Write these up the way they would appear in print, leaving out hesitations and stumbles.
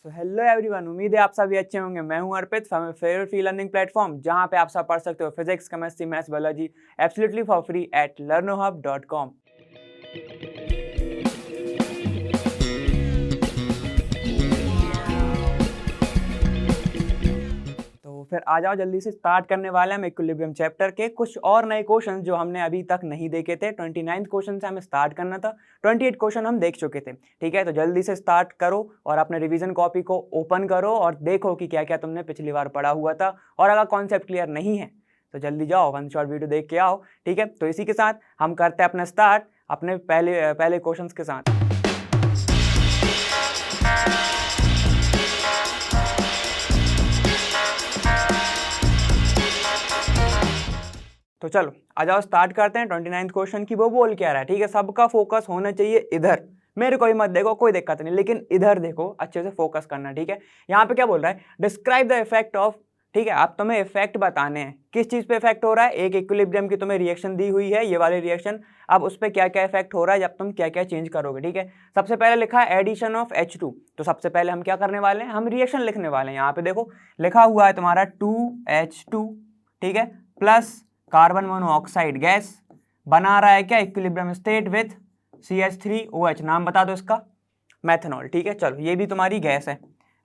So hello everyone, उम्मीद है आप सभी अच्छे होंगे। मैं हूं Arpit from favourite free learning platform, जहां पे आप सब पढ़ सकते हो physics, chemistry, maths, biology absolutely for free at learnohub.com। तो फिर आ जाओ, जल्दी से स्टार्ट करने वाले हैं हम इक्विलिब्रियम चैप्टर के कुछ और नए क्वेश्चन जो हमने अभी तक नहीं देखे थे। 29th क्वेश्चन से हमें स्टार्ट करना था, 28 क्वेश्चन हम देख चुके थे। ठीक है, तो जल्दी से स्टार्ट करो और अपने रिवीजन कॉपी को ओपन करो और देखो कि क्या क्या तुमने पिछली बार पढ़ा हुआ था। और अगर कॉन्सेप्ट क्लियर नहीं है तो जल्दी जाओ, वन शॉट वीडियो देख के आओ। ठीक है, तो इसी के साथ हम करते हैं अपना स्टार्ट अपने पहले क्वेश्चन के साथ। तो चलो आ जाओ, स्टार्ट करते हैं 29th क्वेश्चन की। वो बोल क्या रहा है, ठीक है, सबका फोकस होना चाहिए इधर, मेरे को ही मत देखो, कोई दिक्कत नहीं, लेकिन इधर देखो, अच्छे से फोकस करना। ठीक है, यहाँ पे क्या बोल रहा है, डिस्क्राइब द इफेक्ट ऑफ। ठीक है, अब तुम्हें इफेक्ट बताने हैं, किस चीज पे इफेक्ट हो रहा है। एक इक्विलिब्रियम की तुम्हें रिएक्शन दी हुई है, ये वाली रिएक्शन। अब उस पर क्या क्या इफेक्ट हो रहा है, जब तुम क्या क्या चेंज करोगे। ठीक है, सबसे पहले लिखा है एडिशन ऑफ H2। तो सबसे पहले हम क्या करने वाले हैं, हम रिएक्शन लिखने वाले हैं। यहाँ पे देखो लिखा हुआ है तुम्हारा 2H2, ठीक है, प्लस कार्बन मोनोऑक्साइड गैस बना रहा है क्या, इक्विलिब्रियम स्टेट विथ CH3OH। नाम बता दो इसका, मेथनॉल। ठीक है, चलो ये भी तुम्हारी गैस है।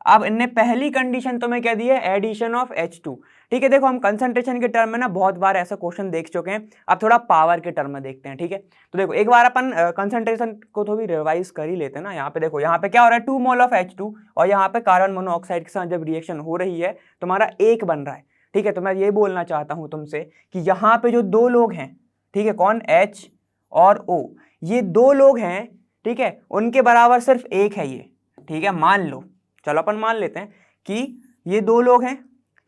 अब इनने पहली कंडीशन तुम्हें क्या दी है, एडिशन ऑफ H2। ठीक है, देखो हम कंसंट्रेशन के टर्म में ना बहुत बार ऐसा क्वेश्चन देख चुके हैं, अब थोड़ा पावर के टर्म में देखते हैं। ठीक है, तो देखो एक बार अपन कंसंट्रेशन को थोड़ी रिवाइज कर ही लेते हैं ना। यहाँ पे देखो, यहाँ पे क्या हो रहा है, 2 मोल ऑफ H2 और यहाँ पे कार्बन मोनोऑक्साइड के साथ जब रिएक्शन हो रही है तुम्हारा एक बन रहा है। ठीक है, तो मैं ये बोलना चाहता हूं तुमसे कि यहाँ पे जो दो लोग हैं, ठीक है, कौन, H और O, ये दो लोग हैं। ठीक है, उनके बराबर सिर्फ एक है ये। ठीक है, मान लो, चलो अपन मान लेते हैं कि ये दो लोग हैं,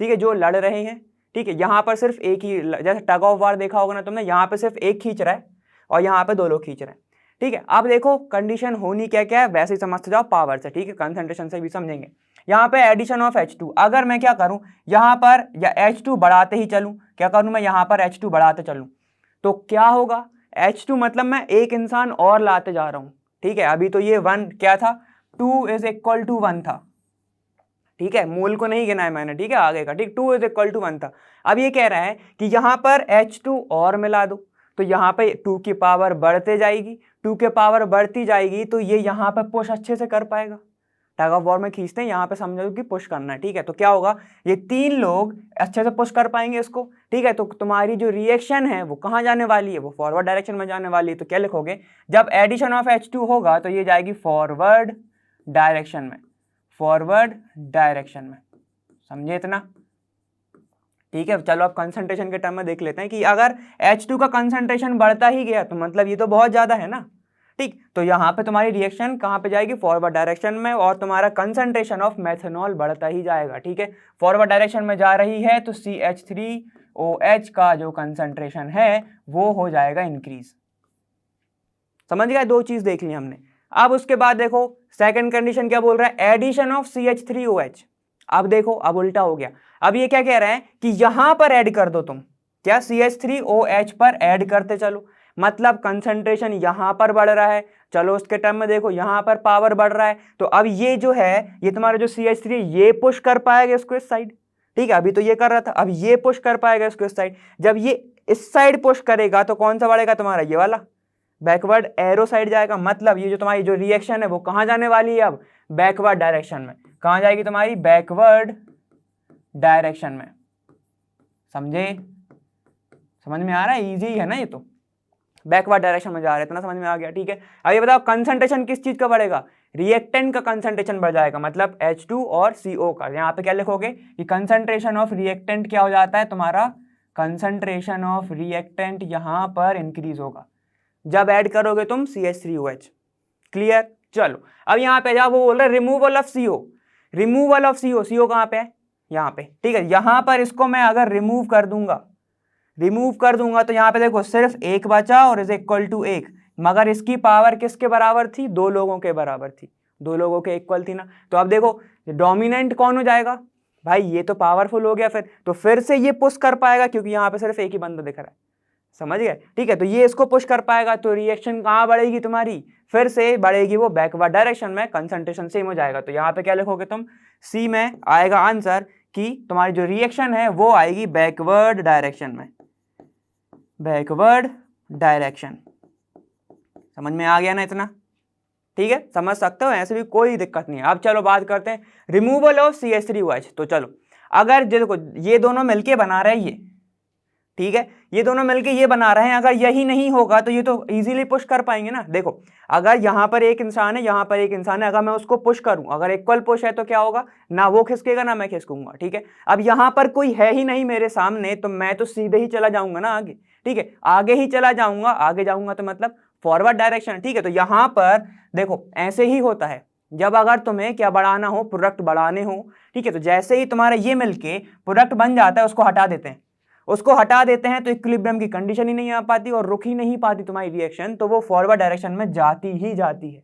ठीक है, जो लड़ रहे हैं। ठीक है, यहाँ पर सिर्फ एक ही, जैसे टग ऑफ वार देखा होगा ना तुमने, यहाँ पे सिर्फ एक खींच रहा है और यहाँ पे दो लोग खींच रहे हैं। ठीक है, अब देखो कंडीशन होनी क्या क्या है, वैसे ही समझते जाओ पावर से। ठीक है, कंसंट्रेशन से भी समझेंगे। यहाँ पे एडिशन ऑफ H2, अगर मैं क्या करूं, यहाँ पर या H2 बढ़ाते ही चलूं, क्या करूं मैं, यहाँ पर H2 बढ़ाते चलूं, तो क्या होगा, H2 मतलब मैं एक इंसान और लाते जा रहा हूं। ठीक है, अभी तो ये 1 क्या था, 2 इज इक्वल टू 1 था। ठीक है, मोल को नहीं गिना है मैंने। ठीक है, आगे का, ठीक, 2 इज इक्वल टू 1 था। अब ये कह रहा है कि यहाँ पर H2 और मिला दो, तो यहाँ पे 2 की पावर बढ़ते जाएगी, 2 की पावर बढ़ती जाएगी, तो ये यहाँ पे पुश अच्छे से कर पाएगा। टग ऑफ वॉर में खींचते हैं, यहाँ पे समझो कि पुश करना है। ठीक है, तो क्या होगा, ये तीन लोग अच्छे से पुश कर पाएंगे इसको। ठीक है, तो तुम्हारी जो रिएक्शन है वो कहाँ जाने वाली है, वो फॉरवर्ड डायरेक्शन में जाने वाली है। तो क्या लिखोगे, जब एडिशन ऑफ H2 होगा तो ये जाएगी फॉरवर्ड डायरेक्शन में, फॉरवर्ड डायरेक्शन में। समझे इतना? ठीक है, चलो अब कंसंट्रेशन के टर्म में देख लेते हैं कि अगर H2 का कंसंट्रेशन बढ़ता ही गया तो मतलब ये तो बहुत ज्यादा है ना। ठीक, तो यहाँ पे तुम्हारी रिएक्शन कहाँ पे जाएगी, फॉरवर्ड डायरेक्शन में, और तुम्हारा कंसंट्रेशन ऑफ मेथनॉल बढ़ता ही जाएगा। ठीक है, फॉरवर्ड डायरेक्शन में जा रही है तो CH3OH का जो कंसंट्रेशन है वो हो जाएगा इंक्रीज। समझ गए, दो चीज देख ली हमने। अब उसके बाद देखो सेकंड कंडीशन क्या बोल रहा है, एडिशन ऑफ CH3OH। अब देखो, अब उल्टा हो गया। अब ये क्या कह रहा है कि यहां पर ऐड कर दो तुम, क्या, CH3OH पर ऐड करते चलो, मतलब कंसंट्रेशन यहां पर बढ़ रहा है। चलो उसके टर्म में देखो, यहां पर पावर बढ़ रहा है, तो अब ये जो है, ये तुम्हारा जो CH3 ये पुश कर पाएगा इसको इस साइड। ठीक है, अभी तो ये कर रहा था, अब ये पुश कर पाएगा इसको इस साइड। जब ये इस साइड पुश करेगा तो कौन सा बढ़ेगा तुम्हारा, ये वाला बैकवर्ड एरो साइड जाएगा। मतलब ये जो तुम्हारी जो रिएक्शन है वो कहां जाने वाली है, अब बैकवर्ड डायरेक्शन में। कहां जाएगी तुम्हारी, बैकवर्ड डायरेक्शन में। समझे, समझ में आ रहा है, इजी है ना ये, तो बैकवर्ड डायरेक्शन में जा रहे हैं, इतना समझ में आ गया। ठीक है, अब ये बताओ कंसंट्रेशन किस चीज का बढ़ेगा, रिएक्टेंट का कंसंट्रेशन बढ़ जाएगा, मतलब H2 और CO का। यहाँ पे क्या लिखोगे कि कंसंट्रेशन ऑफ रिएक्टेंट क्या हो जाता है तुम्हारा, कंसंट्रेशन ऑफ रिएक्टेंट यहाँ पर इंक्रीज होगा जब ऐड करोगे तुम CH3OH। क्लियर, चलो अब यहाँ पे जाओ, वो बोल रहा है removal of CO। Removal of CO, CO कहाँ पे है, यहाँ पे। ठीक है, यहाँ पर इसको मैं अगर रिमूव कर दूंगा तो यहाँ पे देखो सिर्फ एक बचा और इज इक्वल टू 1, मगर इसकी पावर किसके बराबर थी, दो लोगों के बराबर थी, दो लोगों के इक्वल थी ना। तो अब देखो डोमिनेंट कौन हो जाएगा भाई, ये तो पावरफुल हो गया फिर, तो फिर से ये पुश कर पाएगा क्योंकि यहाँ पे सिर्फ एक ही बंदा दिख रहा है। समझ गए, ठीक है। तो ये इसको पुश कर पाएगा तो रिएक्शन कहाँ बढ़ेगी तुम्हारी, फिर से बढ़ेगी वो बैकवर्ड डायरेक्शन में, कंसंट्रेशन सेम हो जाएगा। तो यहाँ पे क्या लिखोगे तुम, सी में आएगा आंसर कि तुम्हारी जो रिएक्शन है वो आएगी बैकवर्ड डायरेक्शन में, बैकवर्ड डायरेक्शन। समझ में आ गया ना इतना, ठीक है, समझ सकते हो, ऐसे भी कोई दिक्कत नहीं है। अब चलो बात करते हैं रिमूवल ऑफ CH3OH। तो चलो अगर देखो ये दोनों मिलके बना रहे हैं ये, ठीक है, ये दोनों मिलके ये बना रहे हैं, अगर यही नहीं होगा तो ये तो इजीली पुश कर पाएंगे ना। देखो अगर यहाँ पर एक इंसान है, यहाँ पर एक इंसान है, अगर मैं उसको पुश करूं, अगर इक्वल पुश है तो क्या होगा, ना वो खिसकेगा ना मैं खिसकूंगा, ठीक है। अब यहाँ पर कोई है ही नहीं मेरे सामने तो मैं तो सीधे ही चला जाऊंगा ना आगे, ठीक है, आगे ही चला जाऊंगा, आगे जाऊंगा तो मतलब फॉरवर्ड डायरेक्शन, ठीक है। तो यहाँ पर देखो ऐसे ही होता है, जब अगर तुम्हें क्या बढ़ाना हो, प्रोडक्ट बढ़ाने हो, ठीक है, तो जैसे ही तुम्हारा ये मिलके प्रोडक्ट बन जाता है उसको हटा देते हैं, उसको हटा देते हैं तो इक्विलिब्रियम की कंडीशन ही नहीं आ पाती और रुक ही नहीं पाती तुम्हारी रिएक्शन, तो वो फॉरवर्ड डायरेक्शन में जाती ही जाती है,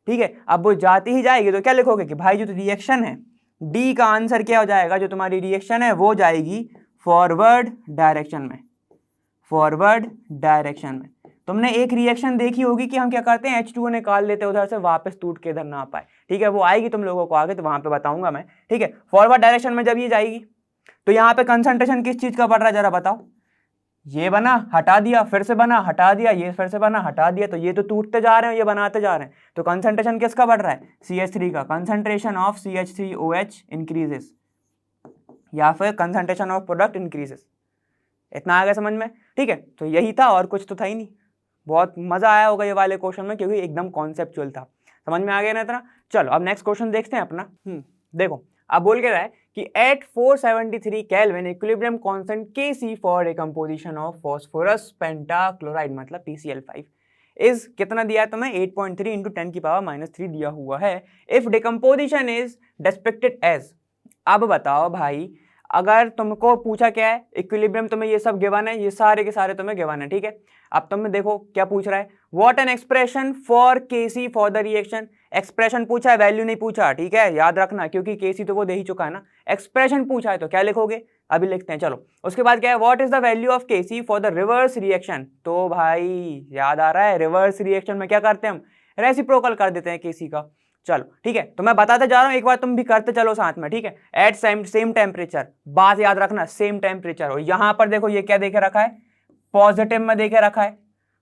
ठीक है। अब वो जाती ही जाएगी तो क्या लिखोगे कि भाई जो रिएक्शन है, डी का आंसर क्या हो जाएगा, जो तुम्हारी रिएक्शन है वो जाएगी फॉरवर्ड डायरेक्शन में, फॉरवर्ड डायरेक्शन में। तुमने एक रिएक्शन देखी होगी कि हम क्या करते हैं, H2O निकाल लेते हैं उधर से, वापस टूट के इधर ना पाए, ठीक है, वो आएगी तुम लोगों को आगे तो वहां पे बताऊंगा मैं, ठीक है। फॉरवर्ड डायरेक्शन में जब ये जाएगी तो यहाँ पे कंसंट्रेशन किस चीज का बढ़ रहा है जरा बताओ, ये बना हटा दिया, फिर से बना हटा दिया, ये फिर से बना हटा दिया, तो ये तो टूटते जा रहे हैं, ये बनाते जा रहे हैं, तो कंसंट्रेशन किसका बढ़ रहा है, CH3 का, कंसंट्रेशन ऑफ CH3OH इंक्रीजेस, या फिर कंसंट्रेशन ऑफ प्रोडक्ट इंक्रीजेस। इतना आ गया समझ में, ठीक है। तो यही था और कुछ तो था ही नहीं। बहुत मजा आया होगा ये वाले क्वेश्चन में क्योंकि एकदम कॉन्सेप्चुअल था, समझ में आ गया ना इतना। चलो अब नेक्स्ट क्वेश्चन देखते हैं अपना। देखो अब बोल के रहा है कि at 473 kelvin equilibrium constant Kc for decomposition of phosphorus pentachloride मतलब PCl5 इज कितना दिया है तुम्हें, 8.3 इंटू 10 की पावर -3 दिया हुआ है। इफ डिकम्पोजिशन इज डिस्क्रिप्टेड एज, अब बताओ भाई अगर तुमको पूछा क्या है, इक्विलिब्रियम तुम्हें ये सब गिवन है, ये सारे के सारे तुम्हें गिवन है, ठीक है। अब तुम्हें देखो क्या पूछ रहा है, what an expression for Kc for the reaction, expression पूछा है, वैल्यू नहीं पूछा, ठीक है, याद रखना क्योंकि Kc तो वो दे ही चुका है ना। एक्सप्रेशन पूछा है तो क्या लिखोगे, अभी लिखते हैं चलो। उसके बाद क्या है, what is the value of Kc for the reverse reaction, तो भाई याद आ रहा है रिवर्स रिएक्शन में क्या करते हैं हम, रेसिप्रोकल कर देते हैं Kc का। चलो ठीक है, तो मैं बताते जा रहा हूं, एक बार तुम भी करते चलो साथ में, ठीक है। एट सेम टेम्परेचर, बात याद रखना सेम टेम्परेचर, और यहां पर देखो ये क्या देखे रखा है, पॉजिटिव में देखे रखा है,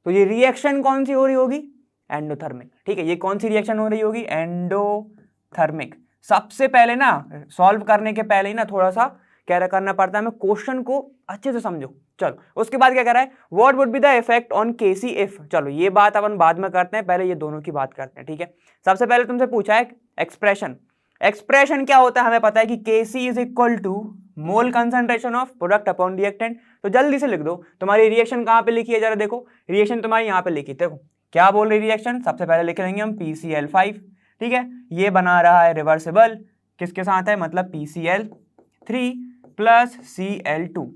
तो ये रिएक्शन कौन सी हो रही होगी, एंडोथर्मिक, ठीक है। ये कौन सी रिएक्शन हो रही होगी, एंडोथर्मिक। सबसे पहले ना सॉल्व करने के पहले ही ना थोड़ा सा क्या करना पड़ता है, हमें क्वेश्चन को अच्छे से समझो। चलो उसके बाद क्या कर रहा है, what would be the effect on Kc if, चलो ये बात अपन बाद में करते हैं, पहले ये दोनों की बात करते हैं, ठीक है। सबसे पहले तुमसे पूछा है एक्सप्रेशन, एक्सप्रेशन क्या होता है हमें पता है कि Kc is equal to mole concentration of product upon reactant. तो जल्दी से लिख दो, तुम्हारी रिएक्शन कहाँ पे लिखी है जरा देखो, रिएक्शन तुम्हारी यहाँ पे लिखी, देखो क्या बोल रही रिएक्शन, सबसे पहले लिख लेंगे हम PCl5, ठीक है, ये बना रहा है रिवर्सिबल, किसके साथ है मतलब PCl3 प्लस Cl2,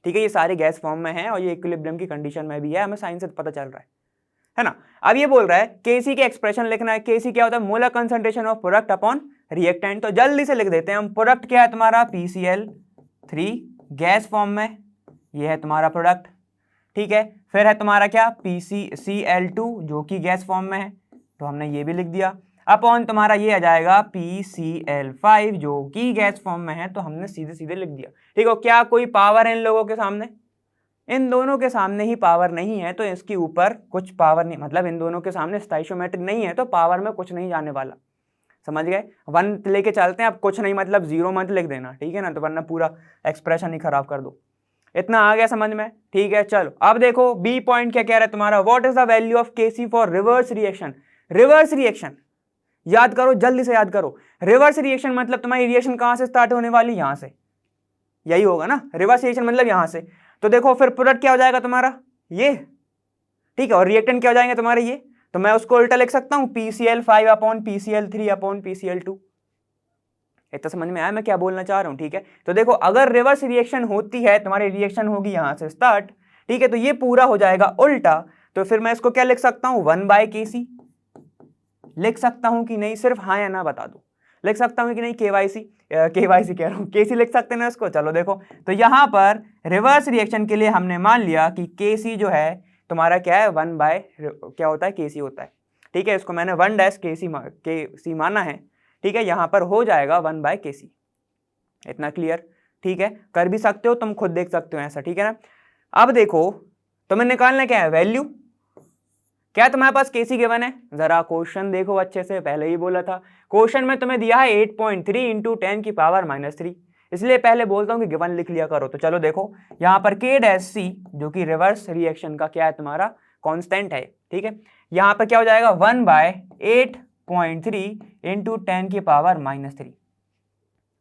ठीक है, ये सारे गैस फॉर्म में है और ये इक्विलिब्रियम की कंडीशन में भी है, हमें साइन से पता चल रहा है ना। अब ये बोल रहा है Kc के एक्सप्रेशन लिखना है, Kc क्या होता है, molar concentration of product upon reactant, तो जल्दी से लिख देते हैं हम, प्रोडक्ट क्या है तुम्हारा PCl3 गैस फॉर्म में, ये है तुम्हारा प्रोडक्ट, ठीक है। फिर है तुम्हारा क्या Cl2 जो कि गैस फॉर्म में है, तो हमने ये भी लिख दिया, अपॉन तुम्हारा ये आ जाएगा PCl5 जो कि गैस फॉर्म में है, तो हमने सीधे सीधे लिख दिया, ठीक है। क्या कोई पावर है इन लोगों के सामने, इन दोनों के सामने ही पावर नहीं है, तो इसके ऊपर कुछ पावर नहीं, मतलब इन दोनों के सामने स्टोइचियोमेट्रिक नहीं है तो पावर में कुछ नहीं जाने वाला, समझ गए। 1 लेके चलते हैं, अब कुछ नहीं मतलब 0 मत लिख देना, ठीक है ना, तो वरना पूरा एक्सप्रेशन ही खराब कर दो। इतना आ गया समझ में, ठीक है। चलो अब देखो बी पॉइंट क्या कह रहा है तुम्हारा, what is the value of Kc for reverse reaction. Reverse reaction याद करो, जल्दी से याद करो, रिवर्स रिएक्शन मतलब तुम्हारी रिएक्शन कहां से स्टार्ट होने वाली, यहां से, यही होगा ना, रिवर्स रिएक्शन मतलब यहां से। तो देखो फिर प्रोडक्ट क्या हो जाएगा तुम्हारा ये, ठीक है, और रिएक्टेंट क्या हो जाएंगे तुम्हारे ये, तो मैं उसको उल्टा लिख सकता हूं PCl5 upon PCl3 upon PCl2। इतना समझ में आया मैं क्या बोलना चाह रहा हूं, ठीक है। तो देखो अगर रिवर्स रिएक्शन होती है, तुम्हारी रिएक्शन होगी यहां से स्टार्ट, ठीक है, तो ये पूरा हो जाएगा उल्टा, तो फिर मैं इसको क्या लिख सकता हूं 1/Kc लिख सकता हूं कि नहीं, सिर्फ हाँ या ना बता दो। लिख सकता हूँ कि नहीं, केवाईसी कह रहा हूँ, केसी लिख सकते हैं ना इसको। चलो देखो, तो यहाँ पर रिवर्स रिएक्शन के लिए हमने मान लिया कि केसी जो है तुम्हारा क्या है, 1 बाय क्या होता है, केसी होता है। ठीक है, इसको मैंने 1 डैश केसी माना है। ठीक है, यहाँ पर हो जाएगा 1 बाय केसी। इतना क्लियर? ठीक है, कर भी सकते हो, तुम खुद देख सकते हो ऐसा। ठीक है ना। अब देखो, तुम्हें निकालना क्या है, वैल्यू। क्या तुम्हारे पास केसी गिवन है? जरा क्वेश्चन देखो अच्छे से, पहले ही बोला था क्वेश्चन में तुम्हें दिया है 8.3 इंटू 10 की पावर -3, इसलिए पहले बोलता हूं कि गिवन लिख लिया करो। तो चलो देखो, यहाँ पर के डैश सी जो कि रिवर्स रिएक्शन का क्या है, तुम्हारा कांस्टेंट है। ठीक है, यहाँ पर क्या हो जाएगा, 1 बाय 8.3 इंटू 10 की पावर -3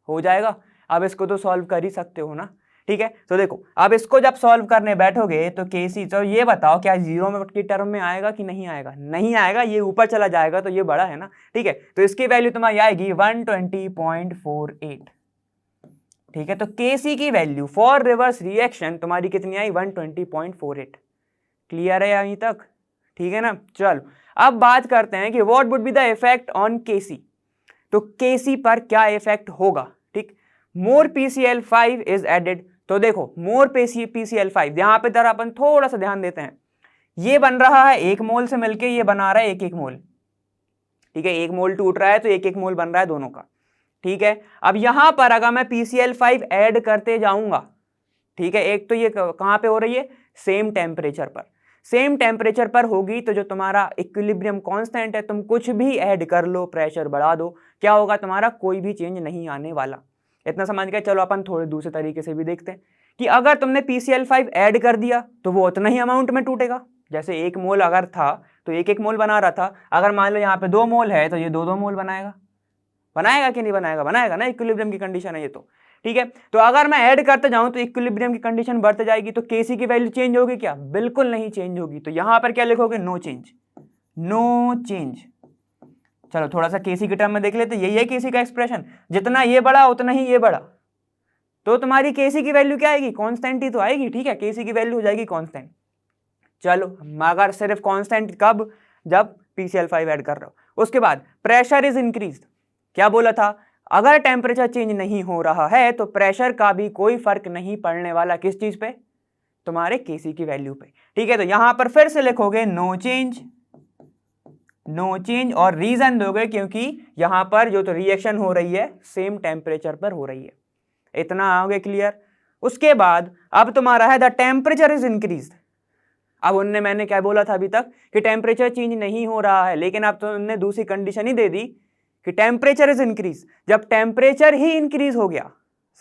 हो जाएगा। अब इसको तो सॉल्व कर ही सकते हो ना। ठीक है, तो देखो अब इसको जब सॉल्व करने बैठोगे तो केसी, तो ये बताओ क्या जीरो में की टर्म में आएगा कि नहीं आएगा? नहीं आएगा, ये ऊपर चला जाएगा, तो ये बड़ा है ना। ठीक है, तो इसकी वैल्यू तुम्हारी आएगी 120.48। ठीक है, तो केसी की वैल्यू फॉर रिवर्स रिएक्शन तुम्हारी कितनी आई, 120.48। क्लियर है यहीं तक? ठीक है ना। चलो अब बात करते हैं कि what would be the effect on KC. तो केसी पर क्या इफेक्ट होगा? ठीक, मोर PCl5 इज एडेड। तो देखो, मोर PCl5, यहां पे जरा अपन थोड़ा सा ध्यान देते हैं। ये बन रहा है 1 मोल से मिलके, ये बना रहा है 1-1 मोल। ठीक है, 1 मोल टूट रहा है तो 1-1 मोल बन रहा है दोनों का। ठीक है, अब यहां पर अगर मैं PCl5 ऐड करते जाऊंगा, ठीक है, एक तो ये कहां पे हो रही है, सेम टेम्परेचर पर। सेम टेम्परेचर पर होगी तो जो तुम्हारा इक्विलिब्रियम कांस्टेंट है, तुम कुछ भी ऐड कर लो, प्रेशर बढ़ा दो, क्या होगा तुम्हारा, कोई भी चेंज नहीं आने वाला। इतना समझ गए। चलो अपन थोड़े दूसरे तरीके से भी देखते हैं कि अगर तुमने PCl5 ऐड कर दिया तो वो उतना ही अमाउंट में टूटेगा। जैसे 1 मोल अगर था तो 1-1 मोल बना रहा था, अगर मान लो यहाँ पे 2 मोल है तो ये 2-2 मोल बनाएगा। बनाएगा कि नहीं बनाएगा? बनाएगा ना, इक्विलिब्रियम की कंडीशन है ये तो। ठीक है, तो अगर मैं ऐड करते जाऊं तो इक्विलिब्रियम की कंडीशन बढ़ते जाएगी, तो केसी की वैल्यू चेंज होगी क्या? बिल्कुल नहीं चेंज होगी। तो यहां पर क्या लिखोगे, नो चेंज, नो चेंज। चलो थोड़ा सा केसी की टर्म में देख लेते, यही है केसी का एक्सप्रेशन, जितना ये बड़ा उतना ही ये बड़ा, तो तुम्हारी केसी की वैल्यू क्या आएगी, कांस्टेंट ही तो आएगी। ठीक है, केसी की वैल्यू हो जाएगी कांस्टेंट। चलो मगर सिर्फ कांस्टेंट कब, जब PCl5 ऐड कर रहे हो। उसके बाद प्रेशर इज इंक्रीज, क्या बोला था, अगर टेम्परेचर चेंज नहीं हो रहा है तो प्रेशर का भी कोई फर्क नहीं पड़ने वाला, किस चीज पे, तुम्हारे केसी की वैल्यू पे। ठीक है, तो यहां पर फिर से लिखोगे नो चेंज, नो चेंज, और रीजन दोगे क्योंकि यहां पर जो तो रिएक्शन हो रही है सेम टेम्परेचर पर हो रही है। इतना आओगे क्लियर? उसके बाद अब तुम्हारा है द टेम्परेचर इज इंक्रीज। अब उनने, मैंने क्या बोला था अभी तक कि टेम्परेचर चेंज नहीं हो रहा है, लेकिन अब तो उन्होंने दूसरी कंडीशन ही दे दी कि टेम्परेचर इज इंक्रीज। जब टेम्परेचर ही इंक्रीज हो गया,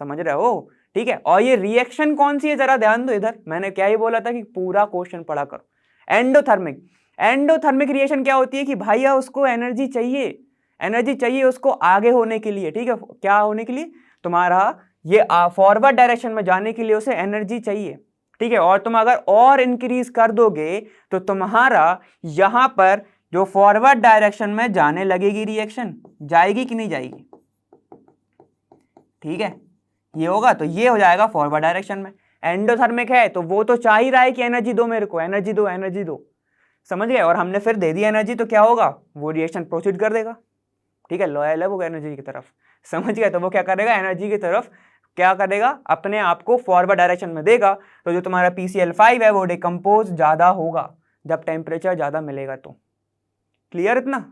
समझ रहे हो? ठीक है, और ये रिएक्शन कौन सी है, जरा ध्यान दो इधर। मैंने क्या ही बोला था कि पूरा क्वेश्चन पढ़ा करो। एंडोथर्मिक, एंडोथर्मिक रिएक्शन क्या होती है कि भैया उसको एनर्जी चाहिए, एनर्जी चाहिए उसको आगे होने के लिए। ठीक है, क्या होने के लिए, तुम्हारा ये फॉरवर्ड डायरेक्शन में जाने के लिए उसे एनर्जी चाहिए। ठीक है, और तुम अगर और इंक्रीज कर दोगे तो तुम्हारा यहां पर जो फॉरवर्ड डायरेक्शन में जाने लगेगी रिएक्शन, जाएगी कि नहीं जाएगी? ठीक है, ये होगा तो ये हो जाएगा फॉरवर्ड डायरेक्शन में। एंडोथर्मिक है तो वो तो चाह ही रहा है कि एनर्जी दो मेरे को, एनर्जी दो, एनर्जी दो, समझ गए? और हमने फिर दे दी एनर्जी, तो क्या होगा, वो रिएक्शन प्रोसीड कर देगा। ठीक है, लॉयल है वो एनर्जी की तरफ, समझ गए? तो वो क्या करेगा, एनर्जी की तरफ क्या करेगा, अपने आप को फॉरवर्ड डायरेक्शन में देगा। तो जो तुम्हारा PCl5 है वो डिकम्पोज ज्यादा होगा जब टेम्परेचर ज्यादा मिलेगा। तो क्लियर? इतना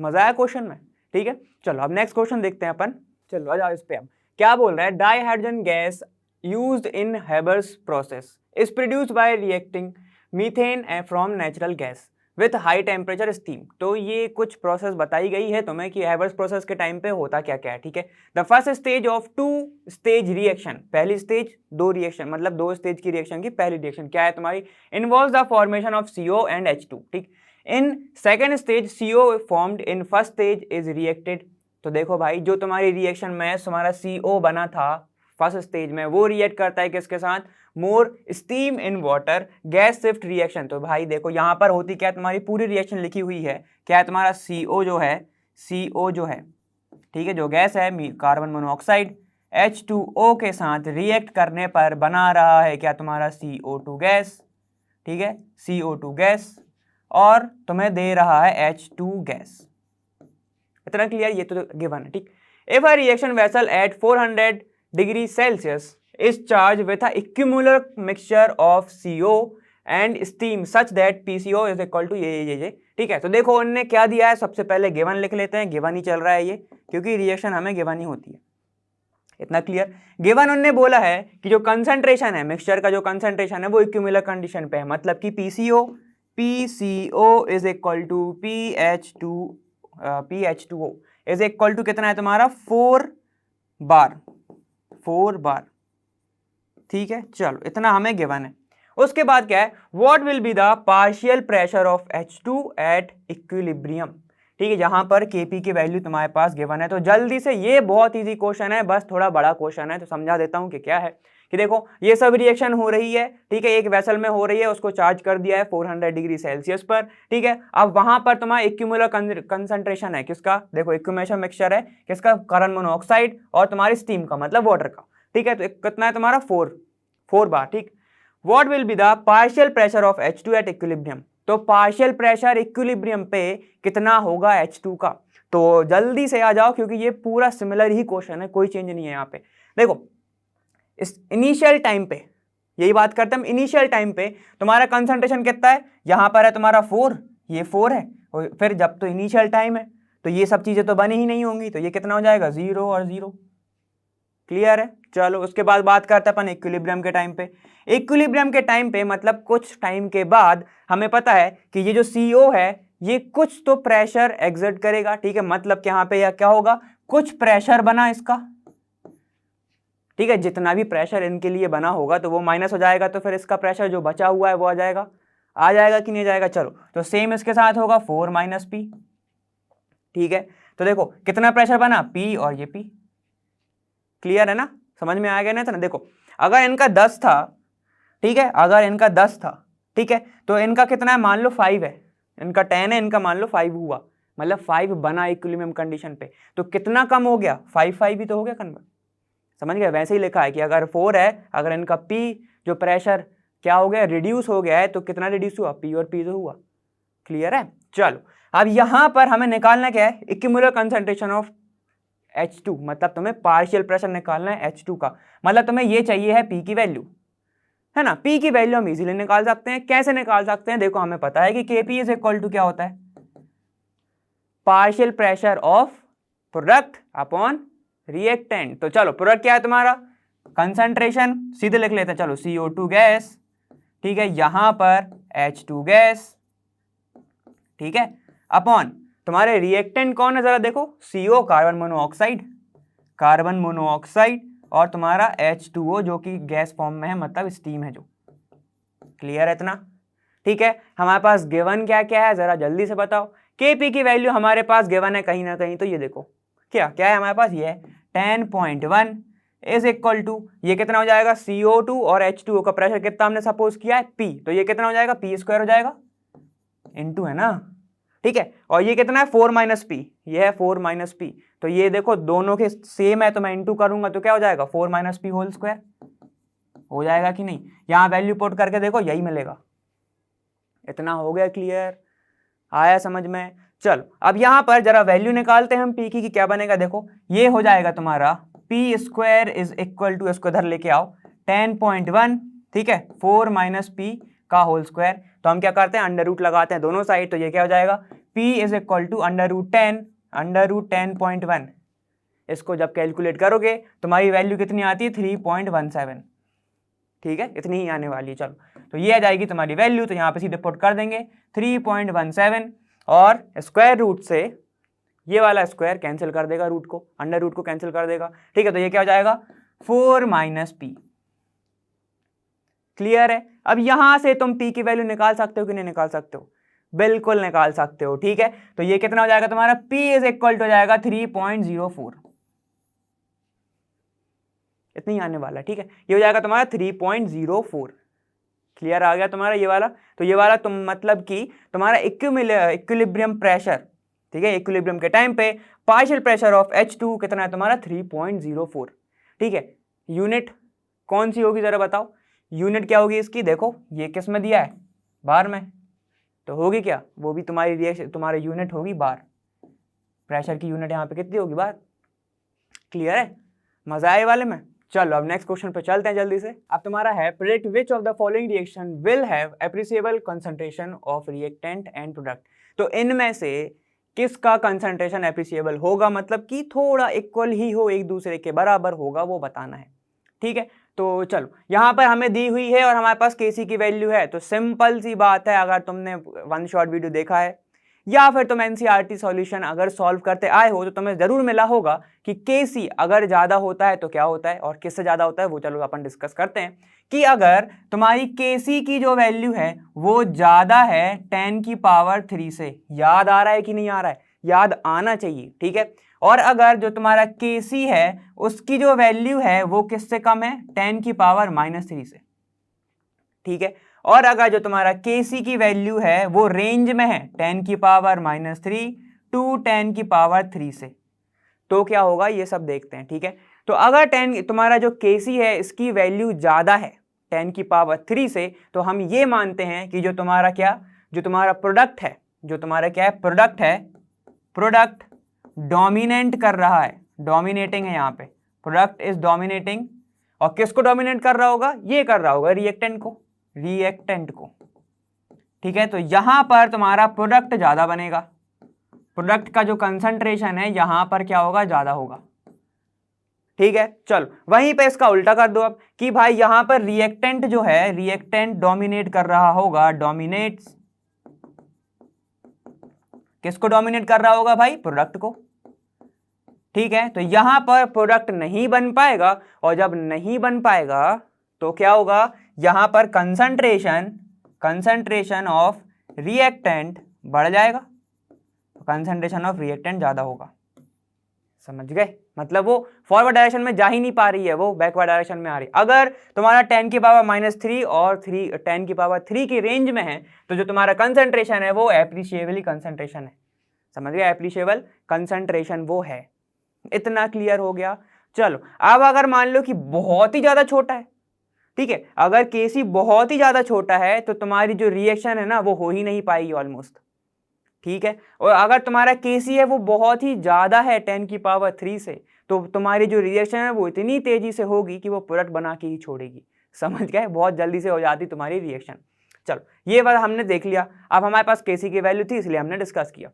मजा आया क्वेश्चन में? ठीक है, चलो अब नेक्स्ट क्वेश्चन देखते हैं अपन। चलो आ जाओ इस पे। अब क्या बोल रहा है, dihydrogen gas used in Haber's process is produced by reacting methane from natural gas with high temperature steam. तो ये कुछ प्रोसेस बताई गई है तुम्हें कि हेबर्स प्रोसेस के टाइम पे होता क्या क्या है। ठीक है, the first stage of 2 stage reaction, पहली स्टेज 2 रिएक्शन, मतलब 2 स्टेज की रिएक्शन की पहली रिएक्शन क्या है तुम्हारी, involves the formation of CO and H2। ठीक, in second stage CO formed in first stage is reacted. तो देखो भाई, जो तुम्हारी रिएक्शन में तुम्हारा CO बना था फर्स्ट स्टेज में, वो रिएक्ट करता है किसके साथ, more steam in water gas shift reaction. तो भाई देखो यहाँ पर होती क्या, तुम्हारी पूरी रिएक्शन लिखी हुई है, क्या है तुम्हारा CO जो है, CO जो है, ठीक है, जो गैस है कार्बन मोनोऑक्साइड H2O के साथ रिएक्ट करने पर बना रहा है क्या तुम्हारा CO2 गैस। ठीक है, CO2 गैस, और तुम्हें दे रहा है H2 गैस। इतना क्लियर, ये तो गिवन है, ठीक। If a reaction vessel at 400 degree Celsius is charge with a equimolar mixture of CO and steam such that PCO is equal to ये, ठीक है। तो देखो उन्होंने क्या दिया है, सबसे पहले गिवन लिख लेते हैं, गिवन ही चल रहा है ये, क्योंकि रिएक्शन हमें गिवन ही होती है, इतना क्लियर। गिवन उन्होंने बोला है कि जो कंसंट्रेशन है मिक्सचर का, जो कंसंट्रेशन है वो इक्विमुलर कंडीशन पे है, मतलब कि PCO is equal to PH2O is equal to कितना है तुम्हारा 4 बार, ठीक है। चलो इतना हमें गिवन है। उसके बाद क्या है, what will be the partial pressure of H2 at equilibrium, ठीक है, जहां पर Kp की वैल्यू तुम्हारे पास गिवन है। तो जल्दी से, ये बहुत इजी क्वेश्चन है, बस थोड़ा बड़ा क्वेश्चन है, तो समझा देता हूं कि क्या है। कि देखो ये सब रिएक्शन हो रही है, ठीक है, एक वेसल में हो रही है, उसको चार्ज कर दिया है 400 डिग्री सेल्सियस पर, ठीक है। अब वहां पर तुम्हारा इक्विमुलर कंसंट्रेशन है किसका, देखो इक्विमेशन मिक्सचर है किसका, कार्बन मोनोऑक्साइड और तुम्हारी स्टीम का, मतलब वाटर का, ठीक है। तो कितना है तुम्हारा 4 बार, ठीक। What will be the partial pressure of H2 at equilibrium, तो पार्शियल प्रेशर इक्विलिब्रियम पे कितना होगा H2 का। तो जल्दी से आ जाओ, क्योंकि ये पूरा सिमिलर ही क्वेश्चन है, कोई चेंज नहीं है यहाँ पे। देखो इस इनिशियल टाइम पे, यही बात करते हैं हम, इनिशियल टाइम पे तुम्हारा कंसंट्रेशन कितना है, यहां पर है तुम्हारा 4, ये 4 है, और फिर जब तो इनिशियल टाइम है तो ये सब चीजें तो बनी ही नहीं होंगी, तो ये कितना हो जाएगा 0 और 0, क्लियर है। चलो उसके बाद बात करते हैं अपन इक्विलिब्रियम के टाइम पे। इक्विलिब्रियम के टाइम पे मतलब कुछ टाइम के बाद हमें पता है कि ये जो CO है ये कुछ तो प्रेशर एग्जर्ट करेगा, ठीक है, मतलब कि यहाँ पे या क्या होगा, कुछ प्रेशर बना इसका, ठीक है, जितना भी प्रेशर इनके लिए बना होगा तो वो माइनस हो जाएगा, तो फिर इसका प्रेशर जो बचा हुआ है वो आ जाएगा कि नहीं जाएगा। चलो तो सेम इसके साथ होगा 4 - P, ठीक है। तो देखो कितना प्रेशर बना, P और ये P, क्लियर है ना, समझ में आ गया ना। तो देखो अगर इनका 10 था, ठीक है, अगर इनका 10 था, ठीक है, तो इनका कितना है, मान लो 5 है, इनका 10 है, इनका मान लो 5 हुआ, मतलब 5 बना इक्विलिब्रियम कंडीशन पे, तो कितना कम हो गया, 5 ही तो हो गया कन्वर्ट, समझ गए। वैसे ही लिखा है कि अगर 4 है, अगर इनका P जो प्रेशर क्या हो गया, रिड्यूस हो गया है, तो कितना रिड्यूस हुआ, P और P तो हुआ, क्लियर है। चलो अब यहां पर हमें निकालना क्या है, इक्विमुलर कंसंट्रेशन ऑफ H2, मतलब तुम्हें पार्शियल प्रेशर निकालना है H2 का, मतलब तुम्हें ये चाहिए है P की वैल्यू, है ना। P की वैल्यू हम इजीली निकाल सकते हैं, कैसे निकाल सकते हैं, देखो हमें पता है कि Kp इज इक्वल टू क्या होता है, partial pressure of product upon reactant. तो चलो प्रोडक्ट क्या है तुम्हारा, कंसंट्रेशन, सीधे लिख लेते हैं, चलो CO2 गैस, ठीक है, यहां पर H2 गैस, ठीक है, अपॉन तुम्हारे रिएक्टेंट कौन है, जरा देखो, CO कार्बन मोनोऑक्साइड और तुम्हारा H2O जो कि गैस फॉर्म में है, मतलब स्टीम है जो, क्लियर है इतना, ठीक है। हमारे पास गिवन क्या क्या है, जरा जल्दी से बताओ। Kp की वैल्यू हमारे पास गिवन है कहीं ना कहीं, तो ये देखो क्या क्या है हमारे पास, ये 10.1 इज इक्वल टू, ये कितना हो जाएगा, CO2 और H2O का प्रेशर कितना हमने सपोज किया है P, तो ये कितना हो जाएगा, P² हो जाएगा, इनटू है ना, ठीक है। और ये कितना है 4 - P, ये है 4 - P, तो ये देखो दोनों के सेम है, तो मैं इनटू करूंगा तो क्या हो जाएगा 4 - P होल स्क्वायर, हो जाएगा कि नहीं, यहां वैल्यू पुट करके देखो यही मिलेगा, इतना हो गया क्लियर, आया समझ में। चलो अब यहां पर जरा वैल्यू निकालते हैं हम P की, क्या बनेगा, देखो ये हो जाएगा तुम्हारा P² इज इक्वल टू, इसको इधर लेके आओ, 10.1, ठीक है, 4 - P का होल स्क्वायर, तो हम क्या करते हैं, अंडर रूट लगाते हैं दोनों साइड, तो ये क्या हो जाएगा, P इज इक्वल टू √10, इसको जब कैलकुलेट करोगे तुम्हारी वैल्यू कितनी आती है 3.17, ठीक है, इतनी ही आने वाली है। चलो तो ये आ जाएगी तुम्हारी वैल्यू, तो यहाँ पे सीधे पुट कर देंगे 3.17, और स्क्वायर रूट से ये वाला स्क्वायर कैंसिल कर देगा रूट को, अंडर रूट को कैंसिल कर देगा, ठीक है, तो ये क्या हो जाएगा 4 - P, क्लियर है। अब यहां से तुम P की वैल्यू निकाल सकते हो कि नहीं निकाल सकते हो, बिल्कुल निकाल सकते हो, ठीक है। तो ये कितना हो जाएगा तुम्हारा, P इज इक्वल टू हो जाएगा 3.04, इतनी आने वाला, ठीक है, ये हो जाएगा तुम्हारा 3.04, क्लियर आ गया तुम्हारा ये वाला। तो ये वाला तुम मतलब कि तुम्हारा इक्विलिब्रियम प्रेशर, ठीक है, इक्विलिब्रियम के टाइम पे पार्शियल प्रेशर ऑफ H2 कितना है तुम्हारा 3.04, ठीक है। यूनिट कौन सी होगी जरा बताओ, यूनिट क्या होगी इसकी, देखो ये किस में दिया है, बार में, तो होगी क्या, वो भी तुम्हारी रिएक्शन, तुम्हारी यूनिट होगी बार, प्रेशर की यूनिट यहाँ पे कितनी होगी, बात क्लियर है, मजा आए वाले में। चलो अब नेक्स्ट क्वेश्चन पे चलते हैं जल्दी से। अब तुम्हारा है predict which of the following reaction will have appreciable concentration of reactant and product. तो इनमें से किसका कंसंट्रेशन एप्रिसिएबल होगा, मतलब कि थोड़ा इक्वल ही हो, एक दूसरे के बराबर होगा, वो बताना है। ठीक है, तो चलो यहाँ पर हमें दी हुई है और हमारे पास केसी की वैल्यू है, तो सिंपल सी बात है, अगर तुमने वन शॉट वीडियो देखा है या फिर तुम एनसीईआरटी सॉल्यूशन अगर सॉल्व करते आए हो तो तुम्हें जरूर मिला होगा कि केसी अगर ज्यादा होता है तो क्या होता है और किससे ज्यादा होता है, वो चलो अपन डिस्कस करते हैं। कि अगर तुम्हारी केसी की जो वैल्यू है वो ज्यादा है 10 की पावर 3 से, याद आ रहा है कि नहीं आ रहा है, याद आना चाहिए, ठीक है। और अगर जो तुम्हारा केसी है उसकी जो वैल्यू है वो किससे कम है, 10 की पावर -3 से, ठीक है। और अगर जो तुम्हारा केसी की वैल्यू है वो रेंज में है 10 की पावर -3 टू 10 की पावर 3 से, तो क्या होगा ये सब देखते हैं, ठीक है। तो अगर 10 तुम्हारा जो केसी है इसकी वैल्यू ज्यादा है 10 की पावर 3 से, तो हम ये मानते हैं कि जो तुम्हारा क्या, जो तुम्हारा प्रोडक्ट है, जो तुम्हारा क्या है, प्रोडक्ट है, प्रोडक्ट डोमिनेट कर रहा है, डोमिनेटिंग है यहाँ पे, प्रोडक्ट इज डोमिनेटिंग। और किसको डोमिनेट कर रहा होगा, ये कर रहा होगा रिएक्टेंट को, रिएक्टेंट को, ठीक है। तो यहां पर तुम्हारा प्रोडक्ट ज्यादा बनेगा, प्रोडक्ट का जो कंसंट्रेशन है यहां पर क्या होगा, ज्यादा होगा, ठीक है। चलो वहीं पे इसका उल्टा कर दो अब कि भाई यहां पर रिएक्टेंट जो है, रिएक्टेंट डोमिनेट कर रहा होगा, डोमिनेट्स, किसको डोमिनेट कर रहा होगा भाई, प्रोडक्ट को, ठीक है। तो यहां पर प्रोडक्ट नहीं बन पाएगा, और जब नहीं बन पाएगा तो क्या होगा, यहां पर कंसंट्रेशन ऑफ रिएक्टेंट बढ़ जाएगा, कंसंट्रेशन ऑफ रिएक्टेंट ज्यादा होगा, समझ गए। मतलब वो फॉरवर्ड डायरेक्शन में जा ही नहीं पा रही है, वो बैकवर्ड डायरेक्शन में आ रही है। अगर तुम्हारा 10 की पावर -3 और 10 की पावर 3 की रेंज में है तो जो तुम्हारा कंसंट्रेशन है वो एप्रिशिएबली कंसंट्रेशन है, समझ गए, एप्रिशिएबल कंसंट्रेशन वो है। इतना क्लियर हो गया। चलो अब अगर मान लो कि बहुत ही ज्यादा छोटा है, ठीक है, अगर केसी बहुत ही ज्यादा छोटा है तो तुम्हारी जो रिएक्शन है ना वो हो ही नहीं पाएगी ऑलमोस्ट, ठीक है। और अगर तुम्हारा केसी है वो बहुत ही ज्यादा है 10 की पावर 3 से, तो तुम्हारी जो रिएक्शन है वो इतनी तेजी से होगी कि वो प्रोडक्ट बना के ही छोड़ेगी, समझ गए, बहुत जल्दी से हो जाती तुम्हारी रिएक्शन। चलो ये बात हमने देख लिया। अब हमारे पास केसी की वैल्यू थी इसलिए हमने डिस्कस किया।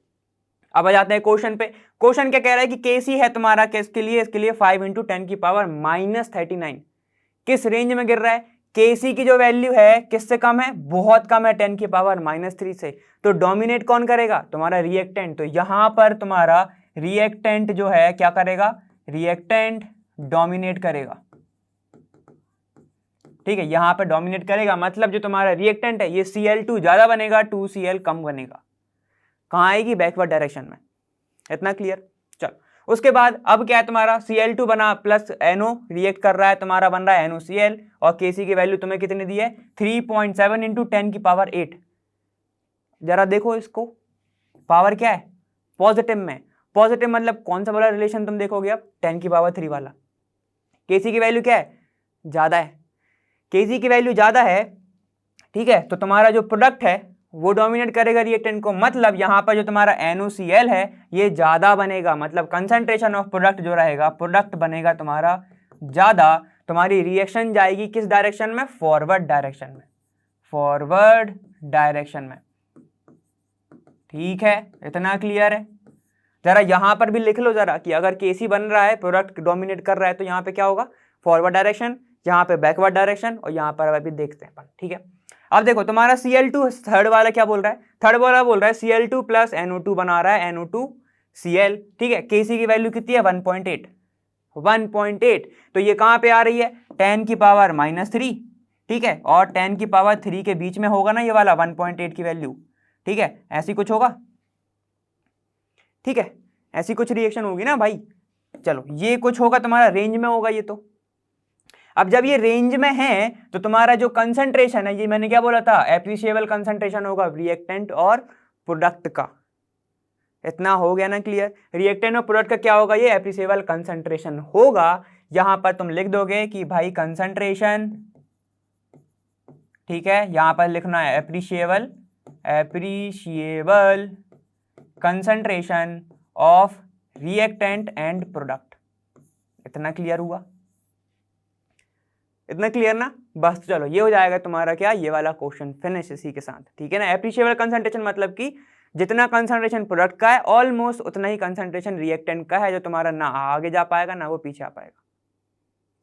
अब आ जाते हैं क्वेश्चन पे। क्वेश्चन क्या कह रहा है कि केसी है तुम्हारा किसके लिए, इसके लिए 5 × 10 की पावर -39, किस रेंज में गिर रहा है, केसी की जो वैल्यू है किससे कम है, बहुत कम है 10 की पावर -3 से, तो डोमिनेट कौन करेगा, तुम्हारा रिएक्टेंट। तो यहां पर तुम्हारा रिएक्टेंट जो है क्या करेगा, रिएक्टेंट डोमिनेट करेगा, ठीक है, यहां पर डोमिनेट करेगा, मतलब जो तुम्हारा रिएक्टेंट है ये Cl2 ज्यादा बनेगा 2Cl कम बनेगा, कहां आएगी, बैकवर्ड डायरेक्शन में। इतना क्लियर। चलो उसके बाद अब क्या है, तुम्हारा Cl2 बना प्लस NO रिएक्ट कर रहा है, तुम्हारा बन रहा है NoCl, और Kc की वैल्यू तुम्हें कितनी दी है, 3.7 × 10 की पावर 8। जरा देखो इसको, पावर क्या है, पॉजिटिव में, पॉजिटिव मतलब कौन सा वाला रिलेशन तुम देखोगे अब, 10 की पावर 3 वाला। Kc की वैल्यू क्या है, ज्यादा है, Kc की वैल्यू ज्यादा है, ठीक है, तो तुम्हारा जो प्रोडक्ट है वो डोमिनेट करेगा रिएक्टेंट को, मतलब यहां पर जो तुम्हारा NoCl है ये ज्यादा बनेगा, मतलब कंसंट्रेशन ऑफ प्रोडक्ट जो रहेगा, प्रोडक्ट बनेगा तुम्हारा ज्यादा, तुम्हारी रिएक्शन जाएगी किस डायरेक्शन में, फॉरवर्ड डायरेक्शन में, फॉरवर्ड डायरेक्शन में, ठीक है। इतना क्लियर है। जरा यहां पर भी लिख लो जरा कि अगर केसी बन रहा है, प्रोडक्ट डोमिनेट कर रहा है, तो यहाँ पे क्या होगा, फॉरवर्ड डायरेक्शन, यहाँ पे बैकवर्ड डायरेक्शन, और यहाँ पर अभी देखते हैं, ठीक है। अब देखो तुम्हारा Cl2 थर्ड वाला क्या बोल रहा है, थर्ड वाला बोल रहा है Cl2 + NO2 बना रहा है, NO2Cl, ठीक है। Kc की वैल्यू कितनी है, 1.8, 1.8, तो ये कहां पे आ रही है, 10 की पावर -3, ठीक है, और 10 की पावर 3 के बीच में होगा ना ये वाला 1.8 की वैल्यू, ठीक है, ऐसी कुछ होगा, ठीक है, ऐसी कुछ रिएक्शन होगी ना भाई। चलो ये कुछ होगा, तुम्हारा रेंज में होगा ये तो। अब जब ये रेंज में है तो तुम्हारा जो कंसंट्रेशन है, ये मैंने क्या बोला था, एप्रिशिएबल कंसंट्रेशन होगा रिएक्टेंट और प्रोडक्ट का। इतना हो गया ना क्लियर, रिएक्टेंट और प्रोडक्ट का क्या होगा, ये एप्रिशिएबल कंसंट्रेशन होगा। यहां पर तुम लिख दोगे कि भाई कंसंट्रेशन, ठीक है, यहां पर लिखना है appreciable concentration of reactant and product. इतना क्लियर हुआ? इतना क्लियर ना? बस चलो ये हो जाएगा तुम्हारा क्या, ये वाला क्वेश्चन फिनिश इसी के साथ, ठीक है ना। एप्रिशिएबल कंसंट्रेशन मतलब कि जितना कंसंट्रेशन प्रोडक्ट का है ऑलमोस्ट उतना ही कंसंट्रेशन रिएक्टेंट का है, जो तुम्हारा ना आगे जा पाएगा ना वो पीछे आ पाएगा,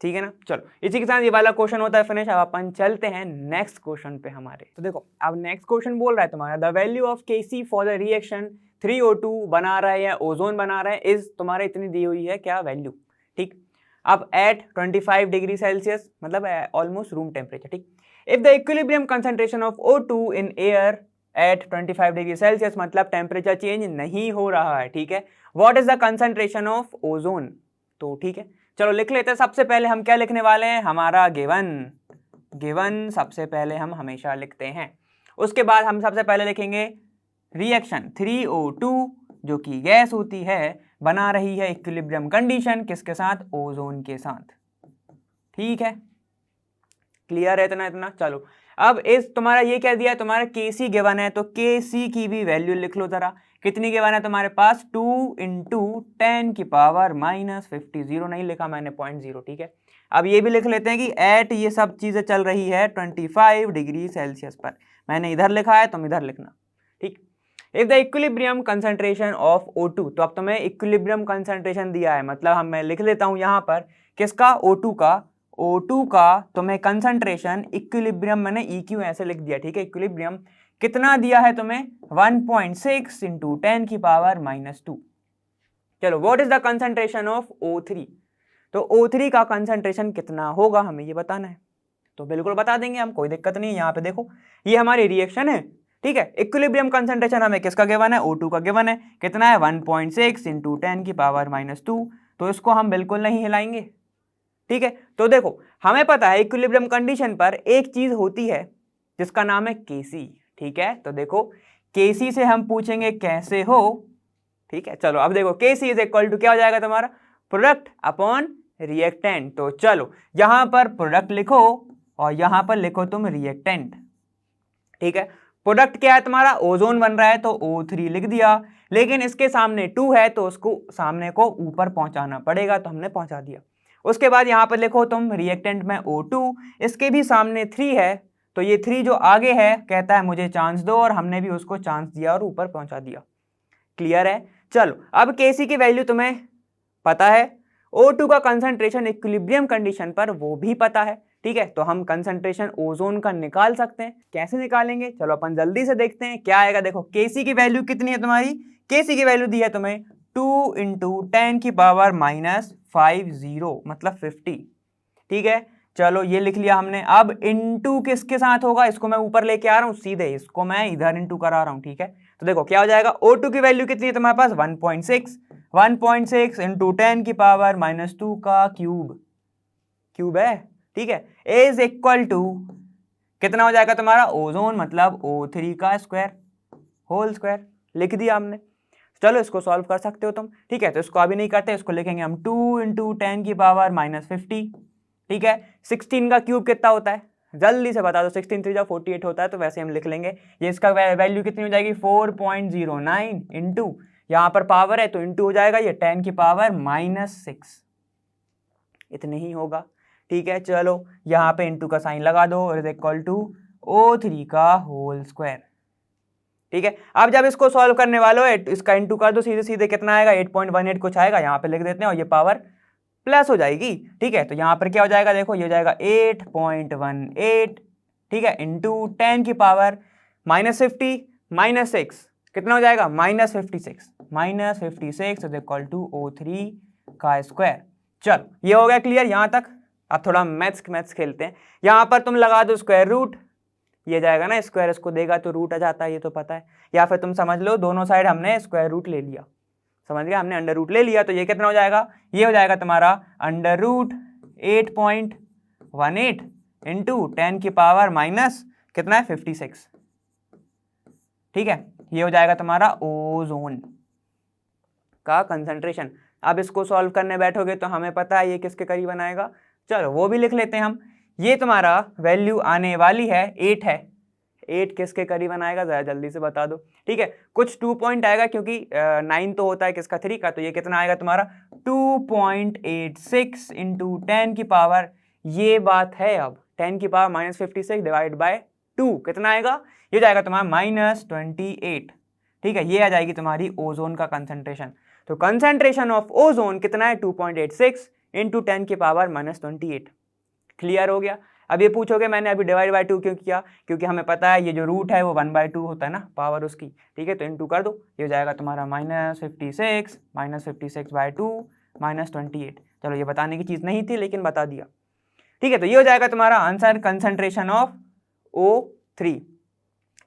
ठीक है ना। चलो इसी के साथ ये वाला क्वेश्चन होता है फिनिश। अब अपन चलते हैं नेक्स्ट क्वेश्चन पे हमारे। तो देखो अब नेक्स्ट क्वेश्चन बोल रहा है तुम्हारा the value of Kc for the reaction 3O2 बना रहा है या ओजोन बना रहा है इज तुम्हारे इतनी दी हुई है क्या वैल्यू, ठीक। अब एट 25 डिग्री सेल्सियस मतलब ऑलमोस्ट रूम टेम्परेचर, ठीक। If the equilibrium concentration of O2 in air at 25 degree Celsius मतलब टेम्परेचर चेंज नहीं हो रहा है, ठीक है। What is the concentration of ozone, तो ठीक है चलो लिख लेते हैं। सबसे पहले हम क्या लिखने वाले हैं, हमारा गिवन सबसे पहले हम हमेशा लिखते हैं। उसके बाद हम सबसे पहले लिखेंगे रिएक्शन 3O2 जो कि गैस होती है बना रही है इक्विलिब्रियम कंडीशन किसके साथ, ओजोन के साथ, ठीक है। क्लियर है इतना? चलो अब इस तुम्हारा ये क्या दिया है, तुम्हारा Kc गिवन है तो Kc की भी वैल्यू लिख लो जरा। कितनी गिवन है तुम्हारे पास, 2 × 10 की पावर -50, जीरो नहीं लिखा मैंने 0.0, ठीक है। अब ये भी लिख लेते हैं कि एट ये सब चीजें चल रही है 25 डिग्री सेल्सियस पर, मैंने इधर लिखा है तुम इधर लिखना, ठीक। If the equilibrium concentration of O2, तो अब तुम्हें इक्विलिब्रियम कंसंट्रेशन दिया है मतलब मैं लिख लेता हूं यहाँ पर किसका, O2 का तुम्हें कंसंट्रेशन इक्विलिब्रियम, मैंने EQ ऐसे लिख दिया, ठीक है। इक्विलिब्रियम कितना दिया है तुम्हें, 1.6 × 10 की पावर -2। चलो what is the concentration of O3, तो O3 का कंसंट्रेशन कितना होगा हमें ये बताना है। तो बिल्कुल बता देंगे हम, कोई दिक्कत नहीं है। यहाँ पे देखो ये हमारी रिएक्शन है, ठीक है। इक्विलिब्रियम कंसंट्रेशन हमें किसका गिवन है, O2 का गिवन है, कितना है 1.6 × 10 की पावर -2, तो इसको हम बिल्कुल नहीं हिलाएंगे, ठीक है। तो देखो हमें पता है इक्विलिब्रियम कंडीशन पर एक चीज होती है जिसका नाम है Kc, ठीक है। तो देखो Kc से हम पूछेंगे कैसे हो, ठीक है। चलो अब देखो Kc इज इक्वल टू क्या हो जाएगा तुम्हारा, प्रोडक्ट अपॉन रिएक्टेंट। तो चलो यहां पर प्रोडक्ट लिखो और यहां पर लिखो तुम रिएक्टेंट, ठीक है। प्रोडक्ट क्या है तुम्हारा, ओजोन बन रहा है तो O3 लिख दिया, लेकिन इसके सामने 2 है तो उसको सामने को ऊपर पहुंचाना पड़ेगा, तो हमने पहुंचा दिया। उसके बाद यहां पर लिखो तुम रिएक्टेंट में O2, इसके भी सामने 3 है तो ये 3 जो आगे है कहता है मुझे चांस दो, और हमने भी उसको चांस दिया और ऊपर पहुंचा दिया। क्लियर है? चलो अब Kc की वैल्यू तुम्हें पता है, O2 का कंसंट्रेशन इक्विलिब्रियम कंडीशन पर वो भी पता है, ठीक है। तो हम कंसंट्रेशन ओजोन का निकाल सकते हैं। कैसे निकालेंगे, चलो अपन जल्दी से देखते हैं क्या आएगा। देखो Kc की वैल्यू कितनी है तुम्हारी, Kc की वैल्यू दी है तुम्हें 2 × 10 की पावर -50 मतलब 50, ठीक है। चलो ये लिख लिया हमने। अब इंटू किसके साथ होगा, इसको मैं ऊपर लेके आ रहा हूं सीधे, इसको मैं इधर इंटू करा रहा हूं, ठीक है। तो देखो क्या हो जाएगा, O2 की वैल्यू कितनी है तुम्हारे पास 1.6 × 10 की पावर -2 का क्यूब है, ठीक है, इज इक्वल टू कितना हो जाएगा तुम्हारा, ओजोन मतलब O3 का स्क्वायर होल स्क्वायर, लिख दिया हमने। चलो इसको सॉल्व कर सकते हो तुम, ठीक है। तो इसको अभी नहीं करते, इसको लिखेंगे हम 2 × 10 की पावर -50, ठीक है। 16 का क्यूब कितना होता है जल्दी से बता दो, 16 3 48 होता है, तो वैसे हम लिख लेंगे। ये इसका वैल्यू कितनी हो जाएगी 4.09 इंटू, यहाँ पर पावर है तो इंटू हो जाएगा ये 10 की पावर -6, इतने ही होगा, ठीक है। चलो यहाँ पे इंटू का साइन लगा दो, इज इक्वल टू O3 का होल स्क्वायर, ठीक है। अब जब इसको सॉल्व करने वालों इसका इंटू कर दो सीधे सीधे, कितना आएगा 8.18 कुछ आएगा, यहाँ पे लिख देते हैं, और ये पावर प्लस हो जाएगी, ठीक है। तो यहाँ पर क्या हो जाएगा, देखो ये हो जाएगा 8.18, ठीक है, इंटू 10 की पावर -50 -6 कितना हो जाएगा -56 इज इक्वल टू O3 का स्क्वायर। चलो ये हो गया क्लियर यहाँ तक। अब थोड़ा मैथ्स खेलते हैं। यहाँ पर तुम लगा दो स्क्वायर रूट, ये जाएगा ना स्क्वायर, इसको देगा तो रूट आ जाता है, ये तो पता है। या फिर तुम समझ लो दोनों साइड हमने स्क्वायर रूट ले लिया, समझ गया, हमने अंडर रूट ले लिया, तो ये कितना हो जाएगा, ये हो जाएगा तुम्हारा अंडर रूट 8.18 इंटू 10 की पावर माइनस कितना है 56, ठीक है। ये हो जाएगा तुम्हारा ओजोन का कंसंट्रेशन। अब इसको सॉल्व करने बैठोगे तो हमें पता है ये किसके करीब बनाएगा, चलो वो भी लिख लेते हैं हम। ये तुम्हारा वैल्यू आने वाली है 8 है, 8 किसके करीबन आएगा, जरा जल्दी से बता दो। ठीक है, कुछ 2 पॉइंट आएगा क्योंकि 9 तो होता है किसका 3 का, तो ये कितना आएगा तुम्हारा 2.86 इंटू 10 की पावर, ये बात है। अब 10 की पावर -56 डिवाइड बाय 2 कितना आएगा, ये जाएगा तुम्हारा -28। ठीक है, ये आ जाएगी तुम्हारी ओजोन का कंसंट्रेशन। तो कंसंट्रेशन ऑफ ओजोन कितना है 2.86 इंटू 10 की पावर -28। क्लियर हो गया। अब ये पूछोगे मैंने अभी डिवाइड बाय 2 क्यों किया, क्योंकि हमें पता है ये जो रूट है वो 1/2 होता है ना पावर उसकी। ठीक है, तो इनटू कर दो, ये हो जाएगा तुम्हारा -56/2 -28। चलो ये बताने की चीज़ नहीं थी लेकिन बता दिया। ठीक है, तो ये हो जाएगा तुम्हारा आंसर कंसंट्रेशन ऑफ O3।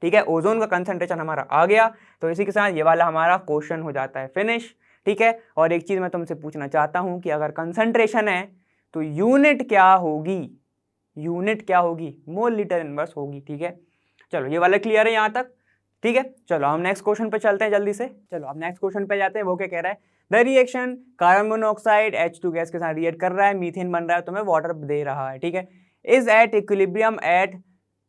ठीक है, ओजोन का कंसंट्रेशन हमारा आ गया। तो इसी के साथ ये वाला हमारा क्वेश्चन हो जाता है फिनिश। ठीक है, और एक चीज़ मैं तुमसे पूछना चाहता हूँ कि अगर कंसंट्रेशन है तो यूनिट क्या होगी, यूनिट क्या होगी, मोल लीटर इनवर्स होगी। ठीक है, चलो ये वाला क्लियर है यहाँ तक। ठीक है, चलो हम नेक्स्ट क्वेश्चन पे चलते हैं जल्दी से। चलो अब नेक्स्ट क्वेश्चन पे जाते हैं। वो क्या कह रहा है, the reaction carbon monoxide H2 gas के साथ रिएक्ट कर रहा है, मीथेन बन रहा है, तुम्हें वाटर दे रहा है। ठीक है, इज एट इक्विलिब्रियम एट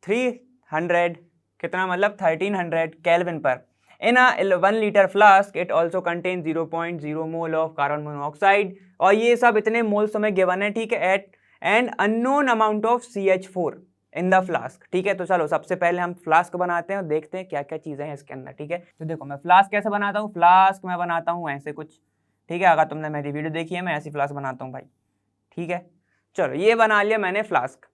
300 कितना मतलब 1300 केल्विन पर। In a 1 liter flask it also contains 0.0 mole of carbon monoxide, और ये सब इतने मोल्स हमें गिवन है। ठीक है, at end unknown amount of CH4 in the flask. ठीक है, तो चलो सबसे पहले हम फ्लास्क बनाते हैं और देखते हैं क्या क्या चीजें हैं इसके अंदर। ठीक है, तो देखो मैं फ्लास्क कैसे बनाता हूँ, फ्लास्क मैं बनाता हूँ ऐसे कुछ। ठीक है, अगर तुमने मेरी वीडियो देखी है मैं ऐसी फ्लास्क बनाता हूँ भाई। ठीक है, चलो ये बना लिया मैंने फ्लास्क।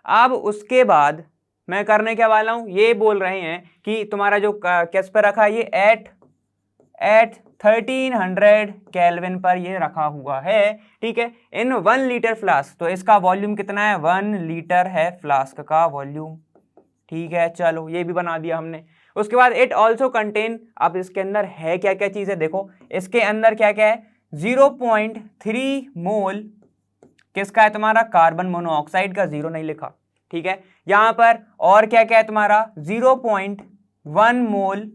अब उसके बाद मैं करने क्या वाला हूं, ये बोल रहे हैं कि तुम्हारा जो किस पे रखा है, ये एट 1300 केल्विन पर ये रखा हुआ है। ठीक है, इन 1 लीटर फ्लास्क, तो इसका वॉल्यूम कितना है 1 लीटर है फ्लास्क का वॉल्यूम। ठीक है, चलो ये भी बना दिया हमने। उसके बाद इट ऑल्सो कंटेन, अब इसके अंदर है क्या क्या चीज है, देखो इसके अंदर क्या क्या है, 0.3 मोल किसका है तुम्हारा कार्बन मोनोऑक्साइड का, 0 नहीं लिखा। ठीक है, यहां पर और क्या क्या है तुम्हारा 0.1 मोल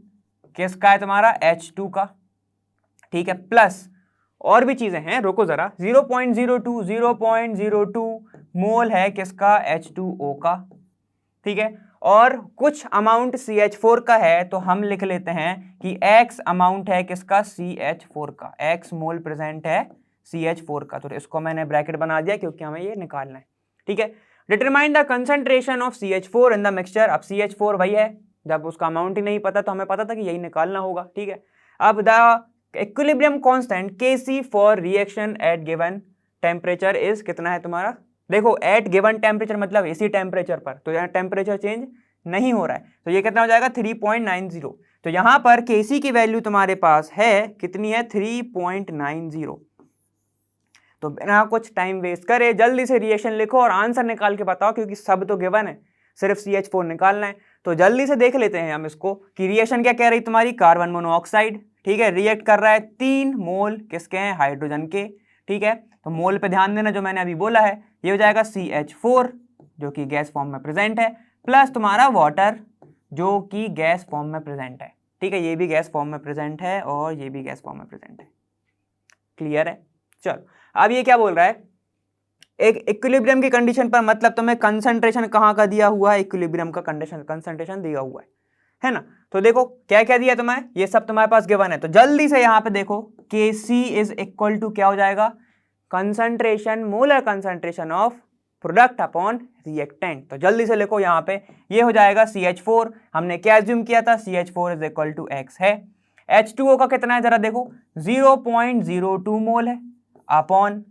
किसका है तुम्हारा H2 का। ठीक है, प्लस और भी चीजें हैं, रुको जरा, 0.02 मोल है किसका H2O का। ठीक है, और कुछ अमाउंट CH4 का है, तो हम लिख लेते हैं कि X अमाउंट है किसका CH4 का, X मोल प्रेजेंट है CH4 का। तो इसको मैंने ब्रैकेट बना दिया क्योंकि हमें ये निकालना है। ठीक है, determine the concentration of CH4 in the mixture. अब CH4 वही है, जब उसका अमाउंट ही नहीं पता तो हमें पता था कि यही निकालना होगा। ठीक है, अब the equilibrium constant Kc for reaction at given temperature is कितना है तुम्हारा, देखो एट गिवन टेम्परेचर मतलब इसी टेम्परेचर पर, तो यहाँ टेम्परेचर चेंज नहीं हो रहा है, तो ये कितना हो जाएगा 3.90। तो यहाँ पर Kc की वैल्यू तुम्हारे पास है कितनी है 3.90। तो बिना कुछ टाइम वेस्ट करे जल्दी से रिएक्शन लिखो और आंसर निकाल के बताओ, क्योंकि सब तो गिवन है, सिर्फ CH4 निकालना है। तो जल्दी से देख लेते हैं हम इसको कि रिएक्शन क्या कह रही तुम्हारी, कार्बन मोनोऑक्साइड। ठीक है, रिएक्ट कर रहा है 3 मोल किसके हैं, हाइड्रोजन के। ठीक है, तो मोल पे ध्यान देना, जो मैंने अभी बोला है, ये हो जाएगा CH4 जो कि गैस फॉर्म में प्रेजेंट है, प्लस तुम्हारा वाटर जो कि गैस फॉर्म में प्रेजेंट है। ठीक है, ये भी गैस फॉर्म में प्रेजेंट है और ये भी गैस फॉर्म में प्रेजेंट है। क्लियर है, चलो अब ये क्या बोल रहा है, एक इक्विलिब्रियम की कंडीशन पर, मतलब तुम्हें कंसंट्रेशन कहाँ का दिया हुआ है, इक्विलिब्रियम का कंसंट्रेशन दिया हुआ है ना। तो देखो क्या क्या दिया तुम्हें, ये सब तुम्हारे पास गिवन है। तो जल्दी से यहाँ पे देखो Kc इज इक्वल टू क्या हो जाएगा, concentration, molar concentration of product upon reactant. तो जल्दी से लिखो यहाँ पे, ये हो जाएगा CH4, हमने क्या एज्यूम किया था, CH4 is equal to X है। H2O का कितना है जरा देखो, 0.02 मोल है अपॉन।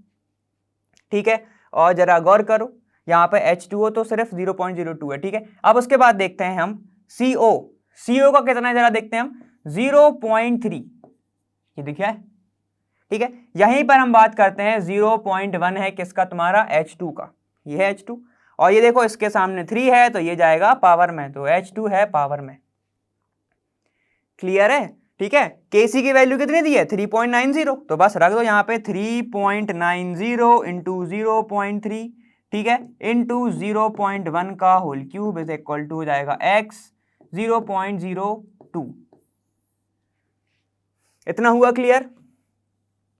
ठीक है, और जरा गौर करो यहाँ पे H2O तो सिर्फ 0.02 है। ठीक है, अब उसके बाद देखते हैं हम CO का कितना है जरा देखते हैं हम, 0.3, ये दिखा है। ठीक है, यहीं पर हम बात करते हैं 0.1 है किसका तुम्हारा H2 का, ये है H2, और ये देखो इसके सामने 3 है तो ये जाएगा पावर में, तो H2 है पावर में। क्लियर है, ठीक है, Kc की वैल्यू कितनी दी है 3.90, तो बस रख दो यहाँ पे 3.90 इंटू 0.3, ठीक है, इंटू 0.1 का whole cube is equal to हो जाएगा x 0.02। इतना हुआ क्लियर,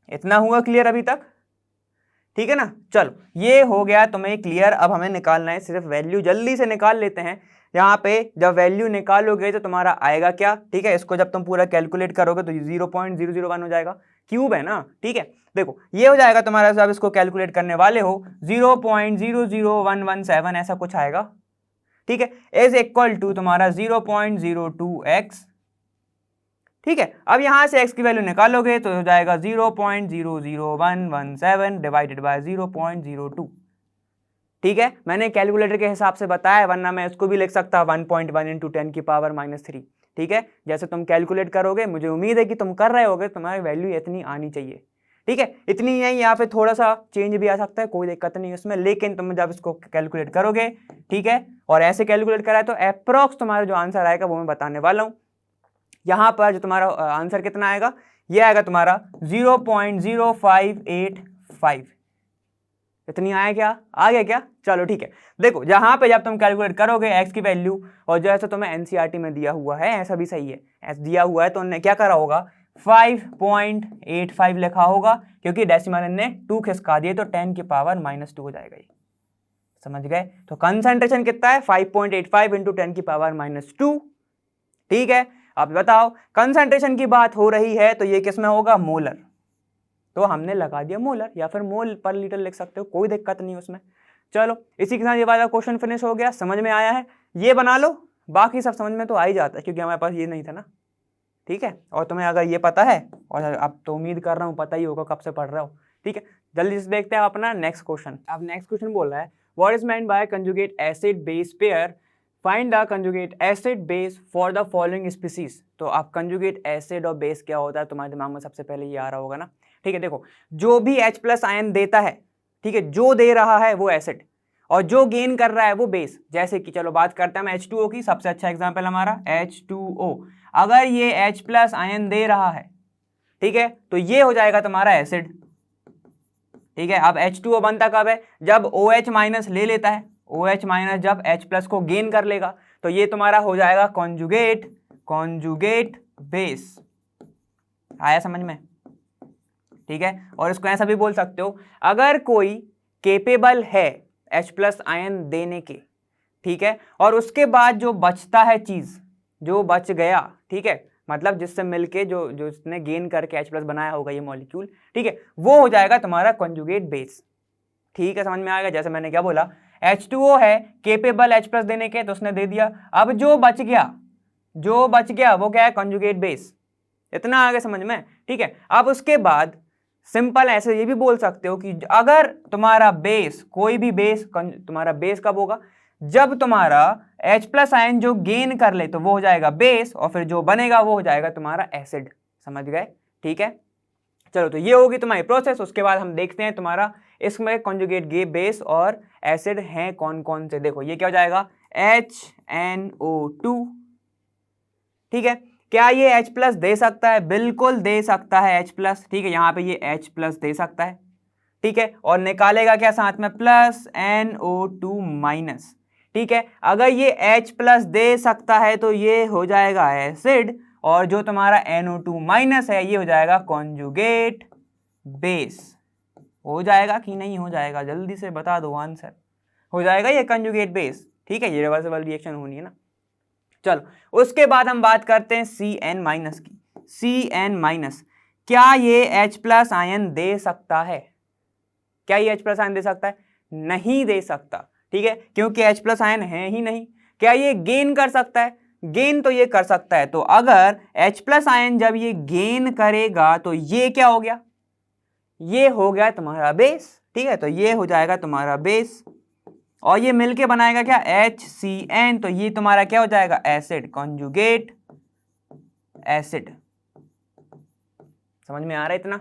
इतना हुआ क्लियर अभी तक, ठीक है ना। चलो ये हो गया तुम्हें क्लियर। अब हमें निकालना है सिर्फ वैल्यू, जल्दी से निकाल लेते हैं। यहाँ पे जब वैल्यू निकालोगे तो तुम्हारा आएगा क्या, ठीक है। इसको जब तुम पूरा कैलकुलेट करोगे तो 0.001 हो जाएगा, क्यूब है ना, ठीक है। देखो ये हो जाएगा तुम्हारा, जब इसको कैलकुलेट करने वाले हो 0.00117 ऐसा कुछ आएगा, ठीक है, इज इक्वल टू तुम्हारा 0.02x, ठीक है। अब यहां से x की वैल्यू निकालोगे तो हो जाएगा 0.00117 डिवाइडेड बाय 0.02, ठीक है। मैंने कैलकुलेटर के हिसाब से बताया, वरना मैं इसको भी लिख सकता 1.1 इंटू 10 की पावर -3, ठीक है। जैसे तुम कैलकुलेट करोगे, मुझे उम्मीद है कि तुम कर रहे होगे, तुम्हारी वैल्यू इतनी आनी चाहिए, ठीक है। इतनी है, यहाँ पे थोड़ा सा चेंज भी आ सकता है, कोई दिक्कत नहीं उसमें, लेकिन तुम जब इसको कैलकुलेट करोगे, ठीक है, और ऐसे कैलकुलेट करा है तो अप्रॉक्स तुम्हारा जो आंसर आएगा वो मैं बताने वाला हूँ। यहाँ पर जो तुम्हारा आंसर कितना आएगा, ये आएगा तुम्हारा 0.0585, इतनी आया क्या, आ गया क्या, चलो ठीक है। देखो जहां पे जब तुम कैलकुलेट करोगे x की वैल्यू, और जैसे तुम्हें एनसीईआरटी में दिया हुआ है ऐसा भी सही है, ऐसा दिया हुआ है तो उन्होंने क्या करा होगा, 5.85 लिखा होगा, क्योंकि डेसिमल ने 2 खिसका दिए तो 10 की पावर -2 हो जाएगा, ये समझ गए। तो कंसंट्रेशन कितना है, 5.85 इंटू 10 की पावर -2, ठीक है। अब बताओ कंसंट्रेशन की बात हो रही है तो ये किसमें होगा, मोलर, तो हमने लगा दिया मोलर, या फिर मोल पर लीटर लिख सकते हो, कोई दिक्कत नहीं उसमें। चलो इसी के साथ ये वाला क्वेश्चन फिनिश हो गया, समझ में आया है, ये बना लो, बाकी सब समझ में तो आ ही जाता है क्योंकि हमारे पास ये नहीं था ना, ठीक है। और तुम्हें अगर ये पता है, और अब तो उम्मीद कर रहा हूँ पता ही होगा कब से पढ़ रहे हो, ठीक है। जल्दी से देखते हैं अपना नेक्स्ट क्वेश्चन। अब नेक्स्ट क्वेश्चन बोल रहा है, what is meant by conjugate acid base pair, find the conjugate acid base for the following species. तो अब कंजुगेट एसिड और बेस क्या होता है, तुम्हारे दिमाग में सबसे पहले ये आ रहा होगा ना, ठीक है। देखो जो भी H+ आयन देता है, ठीक है, जो दे रहा है वो एसिड, और जो गेन कर रहा है वो बेस। जैसे कि चलो बात करते हैं हम H2O की, सबसे अच्छा एग्जांपल हमारा H2O, अगर ये H+ आयन दे रहा है, ठीक है, तो ये हो जाएगा तुम्हारा एसिड, ठीक है। अब H2O बनता कब है, जब OH- ले लेता है, OH- जब H+ को गेन कर लेगा, तो ये तुम्हारा हो जाएगा कॉन्जुगेट बेस। आया समझ में, ठीक है। और इसको ऐसा भी बोल सकते हो, अगर कोई केपेबल है H+ आयन देने के, ठीक है, और उसके बाद जो बचता है चीज, जो बच गया, ठीक है, मतलब जिससे मिलके जो इसने गेन करके H+ बनाया होगा ये मॉलिक्यूल, ठीक है, वो हो जाएगा तुम्हारा कॉन्जुगेट बेस, ठीक है। समझ में आएगा, जैसे मैंने क्या बोला, H2O है केपेबल H+ देने के, तो उसने दे दिया, अब जो बच गया वो क्या है, कॉन्जुगेट बेस। इतना आगे समझ में, ठीक है। अब उसके बाद सिंपल ऐसे ये भी बोल सकते हो कि अगर तुम्हारा बेस, कोई भी बेस, तुम्हारा बेस कब होगा, जब तुम्हारा H+ आयन जो गेन कर ले तो वो हो जाएगा बेस, और फिर जो बनेगा वो हो जाएगा तुम्हारा एसिड, समझ गए, ठीक है। चलो तो ये होगी तुम्हारी प्रोसेस। उसके बाद हम देखते हैं तुम्हारा इसमें कॉन्जुगेट बेस और एसिड हैं कौन कौन से। देखो ये क्या हो जाएगा, HNO2, ठीक है। क्या ये H+ दे सकता है, बिल्कुल दे सकता है H+, ठीक है, यहाँ पे ये H+ दे सकता है, ठीक है, और निकालेगा क्या साथ में, +NO2-, ठीक है। अगर ये H+ दे सकता है तो ये हो जाएगा एसिड, और जो तुम्हारा NO2- है ये हो जाएगा कॉन्जुगेट बेस। हो जाएगा कि नहीं हो जाएगा, जल्दी से बता दो आंसर, हो जाएगा ये कॉन्जुगेट बेस, ठीक है, ये रिवर्सिबल रिएक्शन होनी है ना। चलो उसके बाद हम बात करते हैं Cn- की। Cn-, क्या ये H+ आयन दे सकता है, क्या ये H+ आयन दे सकता है, नहीं दे सकता, ठीक है, क्योंकि H+ आयन है ही नहीं। क्या ये गेन कर सकता है, गेन तो ये कर सकता है, तो अगर H+ आयन जब ये गेन करेगा तो ये क्या हो गया, ये हो गया तुम्हारा बेस, ठीक है, तो ये हो जाएगा तुम्हारा बेस, और ये मिलके बनाएगा क्या, HCN, तो ये तुम्हारा क्या हो जाएगा, एसिड, कॉन्जुगेट एसिड। समझ में आ रहा है इतना,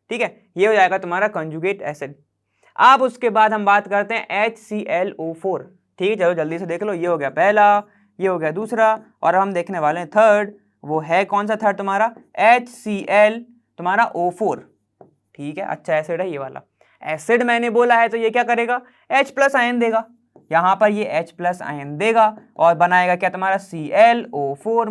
ठीक है, ये हो जाएगा तुम्हारा कॉन्जुगेट एसिड। अब उसके बाद हम बात करते हैं HClO4, ठीक है, चलो जल्दी से देख लो, ये हो गया पहला, ये हो गया दूसरा, और हम देखने वाले हैं थर्ड। वो है कौन सा थर्ड तुम्हारा, HCl तुम्हारा O4, ठीक है, अच्छा एसिड है ये वाला। एसिड मैंने बोला है तो ये क्या करेगा, H+ आयन देगा, यहां पर ये H+ आयन देगा और बनाएगा क्या तुम्हारा ClO4-।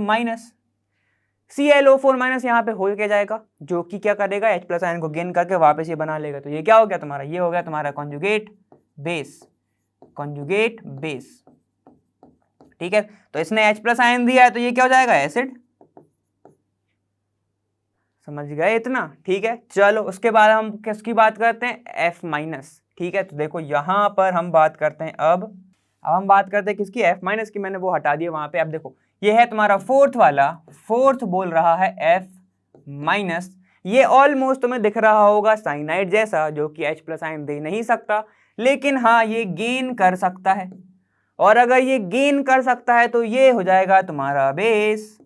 ClO4- यहाँ पे हो क्या जाएगा, जो कि क्या करेगा, H+ आयन को गेन करके वापस ये बना लेगा, तो ये क्या हो गया तुम्हारा, ये हो गया तुम्हारा कॉन्जुगेट बेस, कॉन्जुगेट बेस, ठीक है, तो इसने H प्लस आयन दिया है तो ये क्या हो जाएगा, एसिड। समझ गए इतना, ठीक है। चलो उसके बाद हम किसकी बात करते हैं, F माइनस, ठीक है। तो देखो यहाँ पर हम बात करते हैं अब हम बात करते हैं किसकी, F माइनस की। मैंने वो हटा दिया वहां पे। अब देखो ये है तुम्हारा फोर्थ वाला, फोर्थ बोल रहा है F माइनस। ये ऑलमोस्ट तुम्हें दिख रहा होगा साइनाइड जैसा, जो कि H प्लस आयन दे नहीं सकता, लेकिन हाँ ये गेन कर सकता है। और अगर ये गेन कर सकता है तो ये हो जाएगा तुम्हारा बेस,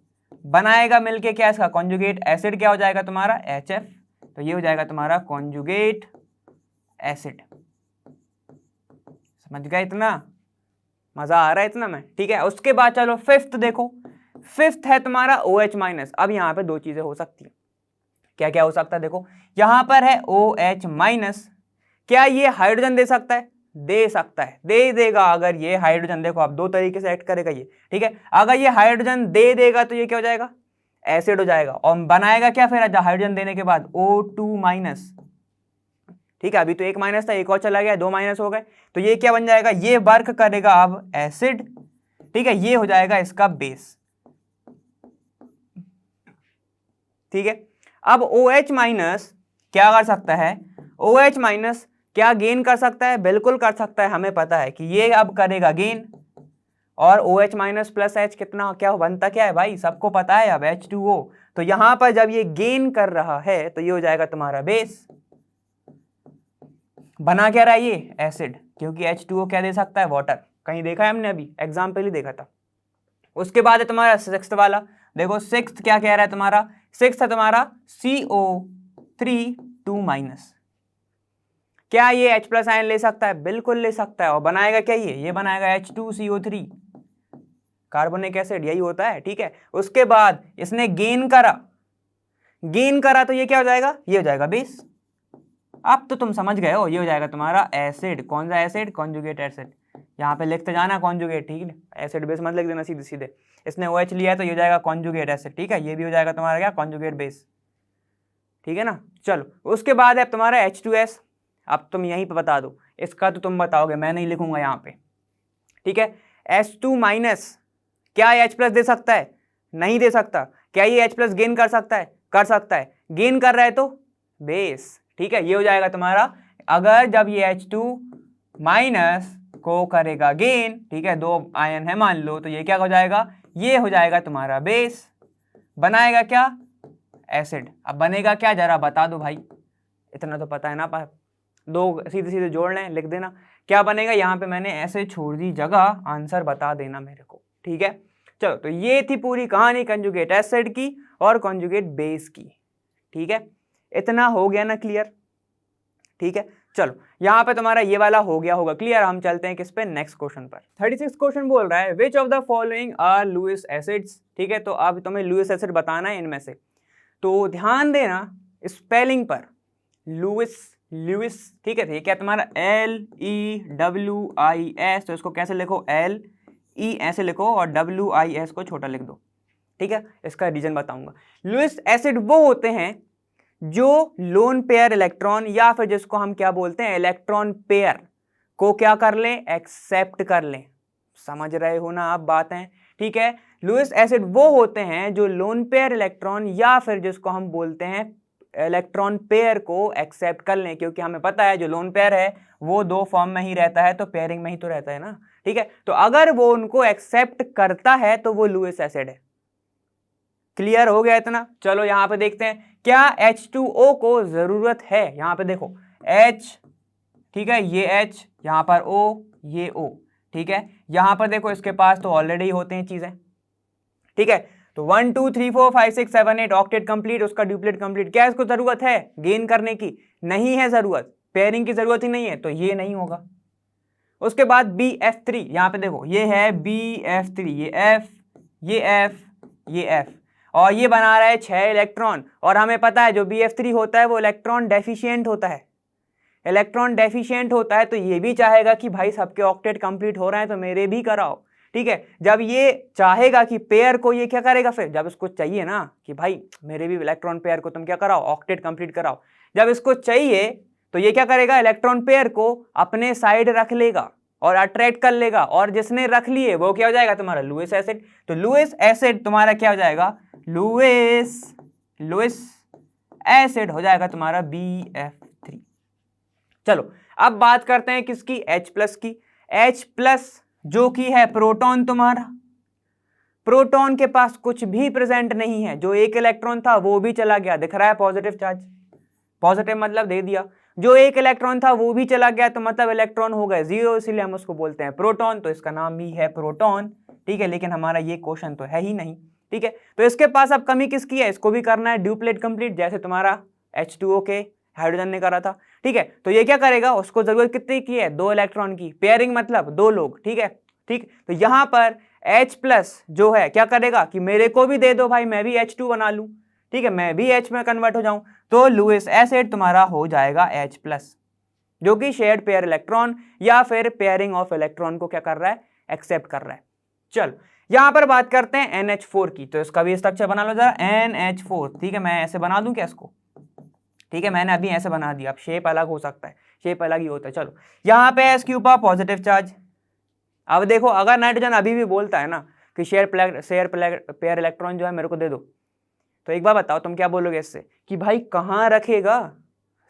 बनाएगा मिलके क्या, इसका कॉन्जुगेट एसिड क्या हो जाएगा तुम्हारा, HF। तो ये हो जाएगा तुम्हारा कॉन्जुगेट एसिड। समझ गए इतना, मजा आ रहा है इतना में, ठीक है। उसके बाद चलो फिफ्थ देखो, फिफ्थ है तुम्हारा OH माइनस। अब यहाँ पे दो चीजें हो सकती है, क्या क्या हो सकता है, देखो यहाँ पर है OH माइनस। क्या ये हाइड्रोजन दे सकता है, दे सकता है, दे देगा। अगर ये हाइड्रोजन, देखो आप दो तरीके से ऐड करेगा ये, ठीक है। अगर ये हाइड्रोजन दे देगा तो ये क्या हो जाएगा, एसिड हो जाएगा। और बनाएगा क्या फिर हाइड्रोजन देने के बाद, O2 माइनस, ठीक है। अभी तो एक माइनस था, एक और चला गया, दो माइनस हो गए, तो ये क्या बन जाएगा, ये वर्क करेगा अब एसिड, ठीक है। ये हो जाएगा इसका बेस, ठीक है। अब OH माइनस क्या कर सकता है, OH माइनस क्या गेन कर सकता है, बिल्कुल कर सकता है। हमें पता है कि ये अब करेगा गेन, और OH माइनस प्लस H कितना क्या बनता क्या है भाई, सबको पता है अब H2O। तो यहां पर जब ये गेन कर रहा है तो ये हो जाएगा तुम्हारा बेस। बना क्या रहा है ये, एसिड, क्योंकि H2O क्या दे सकता है, वाटर। कहीं देखा है हमने, अभी एग्जाम्पल ही देखा था। उसके बाद है तुम्हारा सिक्स्थ वाला, देखो सिक्स्थ क्या कह रहा है तुम्हारा, सिक्स्थ है तुम्हारा CO3 2 माइनस। क्या ये H प्लस आयन ले सकता है, बिल्कुल ले सकता है। और बनाएगा क्या ये बनाएगा H2CO3, कार्बोनिक एसिड, यही होता है, ठीक है। उसके बाद इसने गेन करा, गेन करा तो ये क्या हो जाएगा, ये हो जाएगा बेस। अब तो तुम समझ गए हो, ये हो जाएगा तुम्हारा एसिड। कौन सा एसिड, कॉन्जुगेट एसिड। यहाँ पे लिखते जाना कॉन्जुगेट, ठीक है, एसिड बेस मत लिख देना सीधे सीधे। इसने OH लिया है तो ये हो जाएगा कॉन्जुगेट एसिड, ठीक है। ये भी हो जाएगा तुम्हारा क्या, कॉन्जुगेट बेस, ठीक है ना। चलो उसके बाद है तुम्हारा H2S। अब तुम यहीं पे बता दो, इसका तो तुम बताओगे, मैं नहीं लिखूंगा यहाँ पे, ठीक है। H2 माइनस क्या H प्लस दे सकता है, नहीं दे सकता। क्या ये H प्लस गेन कर सकता है, कर सकता है। गेन कर रहा है तो बेस, ठीक है। ये हो जाएगा तुम्हारा, अगर जब ये H2 माइनस को करेगा गेन, ठीक है, दो आयन है मान लो, तो ये क्या हो जाएगा, ये हो जाएगा तुम्हारा बेस। बनाएगा क्या, एसिड। अब बनेगा क्या जरा बता दो भाई, इतना तो पता है ना, पर दो सीधे सीधे जोड़ लें, लिख देना क्या बनेगा। यहाँ पे मैंने ऐसे छोड़ दी जगह, आंसर बता देना मेरे को, ठीक है। चलो तो ये थी पूरी कहानी कंजुगेट एसिड की और कंजुगेट बेस की, ठीक है। इतना हो गया ना क्लियर, ठीक है। चलो यहाँ पे तुम्हारा ये वाला हो गया होगा क्लियर। हम चलते हैं किस पे, नेक्स्ट क्वेश्चन पर। 36 क्वेश्चन बोल रहा है which of the following are Lewis acids, ठीक है। तो अब तुम्हें लुईस एसिड बताना है इनमें से, तो ध्यान देना स्पेलिंग पर, लुईस, लुईस, ठीक है। तो ये क्या तुम्हारा LEWIS, तो इसको कैसे लिखो, LE ऐसे लिखो और WIS को छोटा लिख दो, ठीक है। इसका रीजन बताऊंगा। लुईस एसिड वो होते हैं जो लोन पेयर इलेक्ट्रॉन, या फिर जिसको हम क्या बोलते हैं, इलेक्ट्रॉन पेयर को क्या कर लें, एक्सेप्ट कर लें। समझ रहे हो ना आप बातें, ठीक है। लुईस एसिड वो होते हैं जो लोन पेयर इलेक्ट्रॉन या फिर जिसको हम बोलते हैं इलेक्ट्रॉन पेयर को एक्सेप्ट कर लें, क्योंकि हमें पता है जो लोन पेयर है वो दो फॉर्म में ही रहता है, तो पेयरिंग में ही तो रहता है ना, ठीक है। तो अगर वो उनको एक्सेप्ट करता है तो वो लुईस एसिड है। क्लियर हो गया इतना। चलो यहां पे देखते हैं क्या H2O को जरूरत है। यहां पे देखो H, ठीक है, ये H, यहां पर O, ये O, ठीक है। यहां पर देखो इसके पास तो ऑलरेडी होते हैं चीजें, ठीक है। तो 1 2 3 4 5 6 7 8 ऑक्टेट कंप्लीट, उसका ड्यूप्लेट कंप्लीट। क्या इसको जरूरत है गेन करने की, नहीं है जरूरत, पेयरिंग की जरूरत ही नहीं है, तो ये नहीं होगा। उसके बाद BF3, यहां पे देखो ये है BF3, ये F, ये F, ये F, और ये बना रहा है 6 इलेक्ट्रॉन। और हमें पता है जो BF3 होता है वो इलेक्ट्रॉन डेफिशिएंट होता है, इलेक्ट्रॉन डेफिशिएंट होता है, तो ये भी चाहेगा कि भाई सबके ऑक्टेट कंप्लीट हो रहे हैं तो मेरे भी कराओ, ठीक है। जब ये चाहेगा कि पेयर को, ये क्या करेगा फिर, जब इसको चाहिए ना कि भाई मेरे भी इलेक्ट्रॉन पेयर को तुम क्या कराओ, ऑक्टेट कंप्लीट कराओ, जब इसको चाहिए तो ये क्या करेगा, इलेक्ट्रॉन पेयर को अपने साइड रख लेगा, और अट्रैक्ट कर लेगा, और जिसने रख लिए वो क्या हो जाएगा तुम्हारा लुईस एसिड। तो लुईस एसिड तुम्हारा क्या हो जाएगा, लुईस एसिड हो जाएगा तुम्हारा BF3। चलो अब बात करते हैं किसकी, H+ की। H+ जो कि है प्रोटॉन, तुम्हारा प्रोटॉन के पास कुछ भी प्रेजेंट नहीं है, जो एक इलेक्ट्रॉन था वो भी चला गया, दिख रहा है पॉजिटिव चार्ज, पॉजिटिव मतलब दे दिया, जो एक इलेक्ट्रॉन था वो भी चला गया, तो मतलब इलेक्ट्रॉन हो गए 0, इसीलिए हम उसको बोलते हैं प्रोटॉन, तो इसका नाम भी है प्रोटॉन। ठीक है, लेकिन हमारा ये क्वेश्चन तो है ही नहीं। ठीक है, तो इसके पास अब कमी किसकी है, इसको भी करना है ड्यूप्लेट कंप्लीट, जैसे तुम्हारा H2O के हाइड्रोजन ने करा था। ठीक है, तो ये क्या करेगा, उसको जरूरत कितनी की है, 2 इलेक्ट्रॉन की, पेयरिंग मतलब 2 लोग। ठीक है, ठीक, तो यहां पर H+ जो है क्या करेगा कि मेरे को भी दे दो भाई, मैं भी H2 बना लूं। ठीक है, मैं भी H में कन्वर्ट हो जाऊं, तो लुईस एसिड तुम्हारा हो जाएगा H+, जो कि शेयर्ड पेयर इलेक्ट्रॉन या फिर पेयरिंग ऑफ इलेक्ट्रॉन को क्या कर रहा है, एक्सेप्ट कर रहा है। चल यहां पर बात करते हैं NH4 की, तो इसका भी स्ट्रक्चर बना लो जरा, NH4। ठीक है, मैं ऐसे बना दूं क्या इसको, ठीक है, मैंने अभी ऐसे बना दिया, अब शेप अलग हो सकता है, शेप अलग ही होता है। चलो यहाँ पे इसके ऊपर पॉजिटिव चार्ज। अब देखो अगर नाइट्रोजन अभी भी बोलता है ना कि शेयर पेयर इलेक्ट्रॉन जो है मेरे को दे दो, तो एक बार बताओ तुम क्या बोलोगे इससे कि भाई कहाँ रखेगा,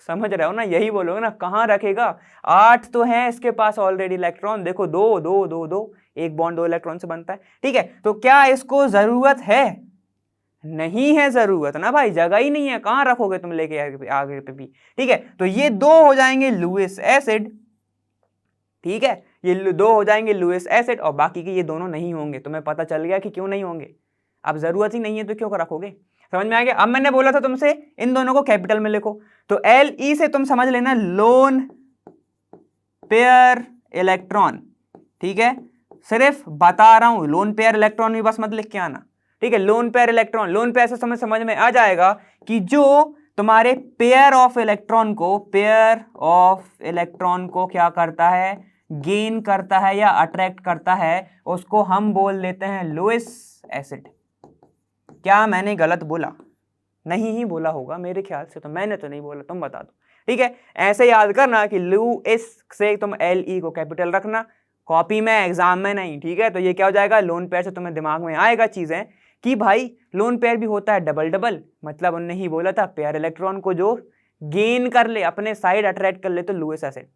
समझ रहे हो ना, यही बोलोगे ना, कहाँ रखेगा, 8 तो है इसके पास ऑलरेडी इलेक्ट्रॉन, देखो 2 2 2 2, एक बॉन्ड 2 इलेक्ट्रॉन से बनता है। ठीक है, तो क्या इसको जरूरत है, नहीं है जरूरत ना भाई, जगह ही नहीं है, कहां रखोगे तुम लेके आगे पे भी। ठीक है, तो ये 2 हो जाएंगे लुईस एसिड। ठीक है, ये 2 हो जाएंगे लुईस एसिड, और बाकी के ये दोनों नहीं होंगे। तुम्हें पता चल गया कि क्यों नहीं होंगे, अब जरूरत ही नहीं है तो क्यों रखोगे, समझ में आ गया। अब मैंने बोला था तुमसे इन दोनों को कैपिटल में लिखो, तो LE से तुम समझ लेना लोन पेयर इलेक्ट्रॉन। ठीक है, सिर्फ बता रहा हूं, लोन पेयर इलेक्ट्रॉन भी बस मत लिख के आना। ठीक है, lone pair electron, lone pair से समझ में आ जाएगा कि जो तुम्हारे पेयर ऑफ इलेक्ट्रॉन को क्या करता है, गेन करता है या अट्रैक्ट करता है, उसको हम बोल देते हैं लुईस एसिड। क्या मैंने गलत बोला, नहीं ही बोला होगा मेरे ख्याल से, तो मैंने तो नहीं बोला, तुम बता दो। ठीक है, ऐसे याद करना कि लुईस से तुम LE को कैपिटल रखना, कॉपी में एग्जाम में नहीं। ठीक है, तो ये क्या हो जाएगा, लोन पेयर से तुम्हें दिमाग में आएगा चीजें कि भाई लोन पेयर भी होता है डबल डबल, मतलब उन्होंने ही बोला था पेयर इलेक्ट्रॉन को जो गेन कर ले, अपने साइड अट्रैक्ट कर ले, तो लुईस एसिड,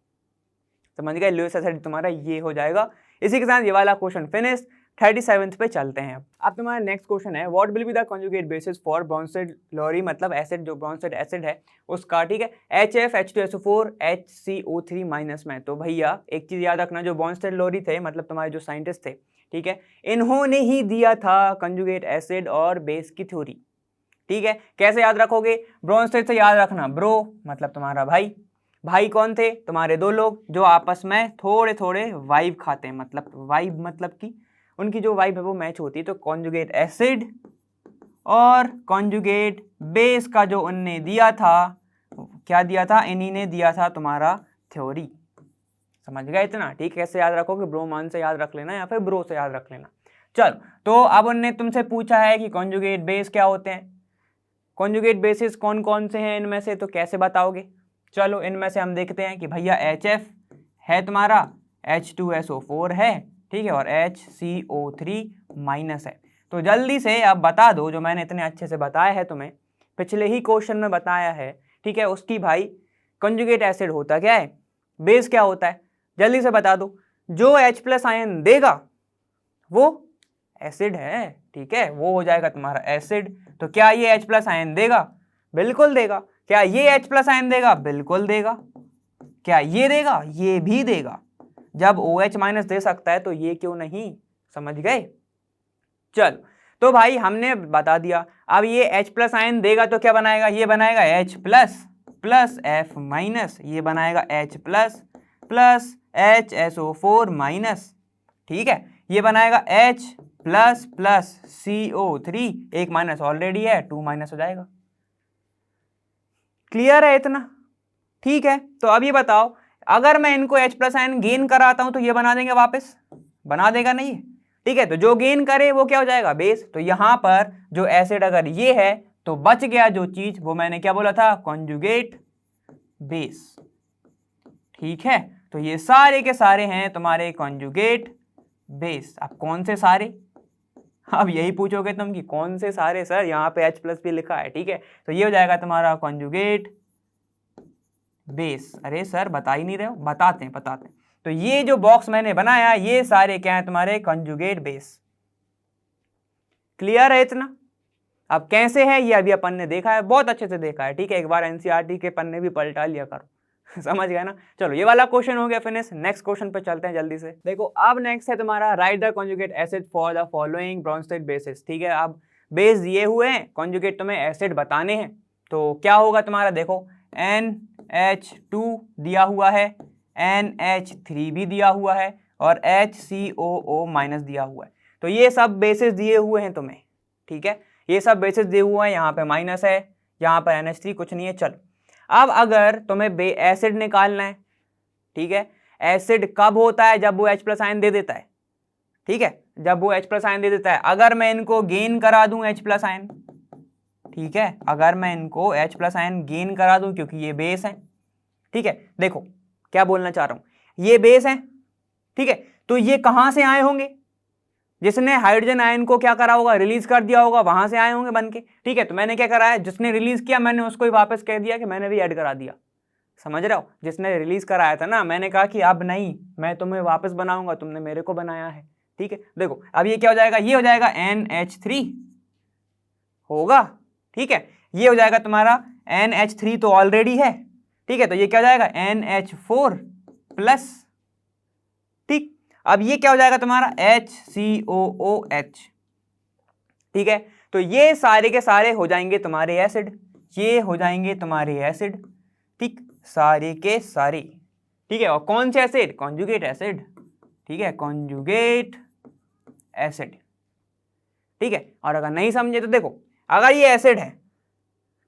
समझ गए, लुईस एसिड तुम्हारा ये हो जाएगा। इसी के साथ ये वाला क्वेश्चन फिनिश। 37th पे चलते हैं। अब तुम्हारा नेक्स्ट क्वेश्चन है, what will be the conjugate basis for Bronsted Lowry, मतलब एसिड जो ब्रोंसेड एसिड है उसका। ठीक है, HF H2SO4 HCO3 माइनस में। तो भैया एक चीज याद रखना, जो ब्रोंसेड लोरी थे मतलब तुम्हारे जो साइंटिस्ट थे, ठीक है, इन्होंने ही दिया था कंजुगेट एसिड और बेस की थ्योरी। ठीक है, कैसे याद रखोगे, ब्रोंसेड से याद रखना, ब्रो मतलब तुम्हारा भाई, भाई कौन थे तुम्हारे 2 लोग जो आपस में थोड़े थोड़े वाइब खाते हैं, मतलब वाइब मतलब कि उनकी जो वाइब है वो मैच होती है। तो कॉन्जुगेट एसिड और कॉन्जुगेट बेस का जो उनने दिया था, क्या दिया था, इन्हीं ने दिया था तुम्हारा थ्योरी, समझ गए इतना। ठीक है, कैसे याद रखोगे, ब्रोमान से याद रख लेना या फिर ब्रो से याद रख लेना। चलो, तो अब उनने तुमसे पूछा है कि कॉन्जुगेट बेस क्या होते हैं, कॉन्जुगेट बेसिस कौन कौन से हैं इनमें से, तो कैसे बताओगे। चलो इनमें से हम देखते हैं कि भैया HF है तुम्हारा, H2SO4 है, ठीक है, और HCO3 माइनस है। तो जल्दी से अब बता दो, जो मैंने इतने अच्छे से बताया है तुम्हें, पिछले ही क्वेश्चन में बताया है, ठीक है, उसकी भाई कंजुगेट एसिड होता क्या है, बेस क्या होता है, जल्दी से बता दो। जो H+ आयन देगा वो एसिड है, ठीक है, वो हो जाएगा तुम्हारा एसिड। तो क्या ये H+ आयन देगा, बिल्कुल देगा। क्या ये H+ आयन देगा, बिल्कुल देगा। क्या ये देगा, ये भी देगा। जब OH- दे सकता है तो ये क्यों नहीं, समझ गए। चल तो भाई हमने बता दिया। अब ये H+ आयन देगा तो क्या बनाएगा, ये बनाएगा H+ प्लस F-, ये बनाएगा H+ प्लस HSO4 माइनस, ठीक है, ये बनाएगा H+ प्लस CO3, एक माइनस ऑलरेडी है, 2- हो जाएगा। क्लियर है इतना, ठीक है। तो अब ये बताओ, अगर मैं इनको H+ आयन गेन कराता हूं तो ये बना देंगे वापस, बना देगा नहीं, ठीक है। तो जो गेन करे वो क्या हो जाएगा, बेस। तो यहां पर जो एसिड अगर ये है तो बच गया जो चीज, वो मैंने क्या बोला था, कॉन्जुगेट बेस, ठीक है। तो ये सारे के सारे हैं तुम्हारे कॉन्जुगेट बेस। अब कौन से सारे, अब यही पूछोगे तुम कि कौन से सारे सर, यहाँ पे H प्लस भी लिखा है, ठीक है। तो ये हो जाएगा तुम्हारा कॉन्जुगेट बेस। अरे सर बता ही नहीं रहे हो, बताते हैं। तो ये जो बॉक्स मैंने बनाया ये सारे क्या है तुम्हारे कॉन्जुगेट बेस। क्लियर है इतना। अब कैसे है ये अभी अपन ने देखा है, बहुत अच्छे से देखा है, ठीक है। एक बार एनसीईआरटी के पन्ने भी पलटा लिया करो समझ गए ना। चलो ये वाला क्वेश्चन हो गया फिनिश। नेक्स्ट क्वेश्चन पे चलते हैं जल्दी से। देखो अब नेक्स्ट है तुम्हारा right the conjugate acid for the following Bronsted basis, ठीक है। अब बेस दिए हुए हैं, कॉन्जुगेट तुम्हें एसिड बताने हैं, तो क्या होगा तुम्हारा, देखो NH2 दिया हुआ है, NH3 भी दिया हुआ है और HCOO माइनस दिया हुआ है। तो ये सब बेसिस दिए हुए हैं तुम्हें, ठीक है। ये सब बेसिस दिए हुए हैं, यहाँ पे माइनस है, यहाँ पर NH3 कुछ नहीं है। चलो अब अगर तुम्हें एसिड निकालना है, ठीक है। एसिड कब होता है, जब वो H प्लस आयन दे देता है, ठीक है, जब वो H प्लस आयन दे देता है। अगर मैं इनको गेन करा दूं H प्लस आयन, ठीक है, अगर मैं इनको H प्लस आयन गेन करा दूं, क्योंकि ये बेस है, ठीक है। देखो क्या बोलना चाह रहा हूं, ये बेस है, ठीक है। तो ये कहां से आए होंगे, जिसने हाइड्रोजन आयन को क्या करा होगा, रिलीज कर दिया होगा, वहां से आए होंगे बन के, ठीक है। तो मैंने क्या करा है, जिसने रिलीज किया मैंने उसको ही वापस कह दिया कि मैंने भी ऐड करा दिया। समझ रहे हो, जिसने रिलीज कराया था ना, मैंने कहा कि अब नहीं, मैं तुम्हें वापस बनाऊंगा, तुमने मेरे को बनाया है, ठीक है। देखो अब ये क्या हो जाएगा, ये हो जाएगा NH3 होगा, ठीक है। ये हो जाएगा तुम्हारा NH3 तो ऑलरेडी है, ठीक है। तो ये क्या हो जाएगा NH4 प्लस, ठीक। अब ये क्या हो जाएगा तुम्हारा HCOOH, ठीक है। तो ये सारे के सारे हो जाएंगे तुम्हारे एसिड, ये हो जाएंगे तुम्हारे एसिड, ठीक, सारे के सारे, ठीक है। और कौन से एसिड, कॉन्जुगेट एसिड, ठीक है, कॉन्जुगेट एसिड, ठीक है। और अगर नहीं समझे तो देखो, अगर ये एसिड है,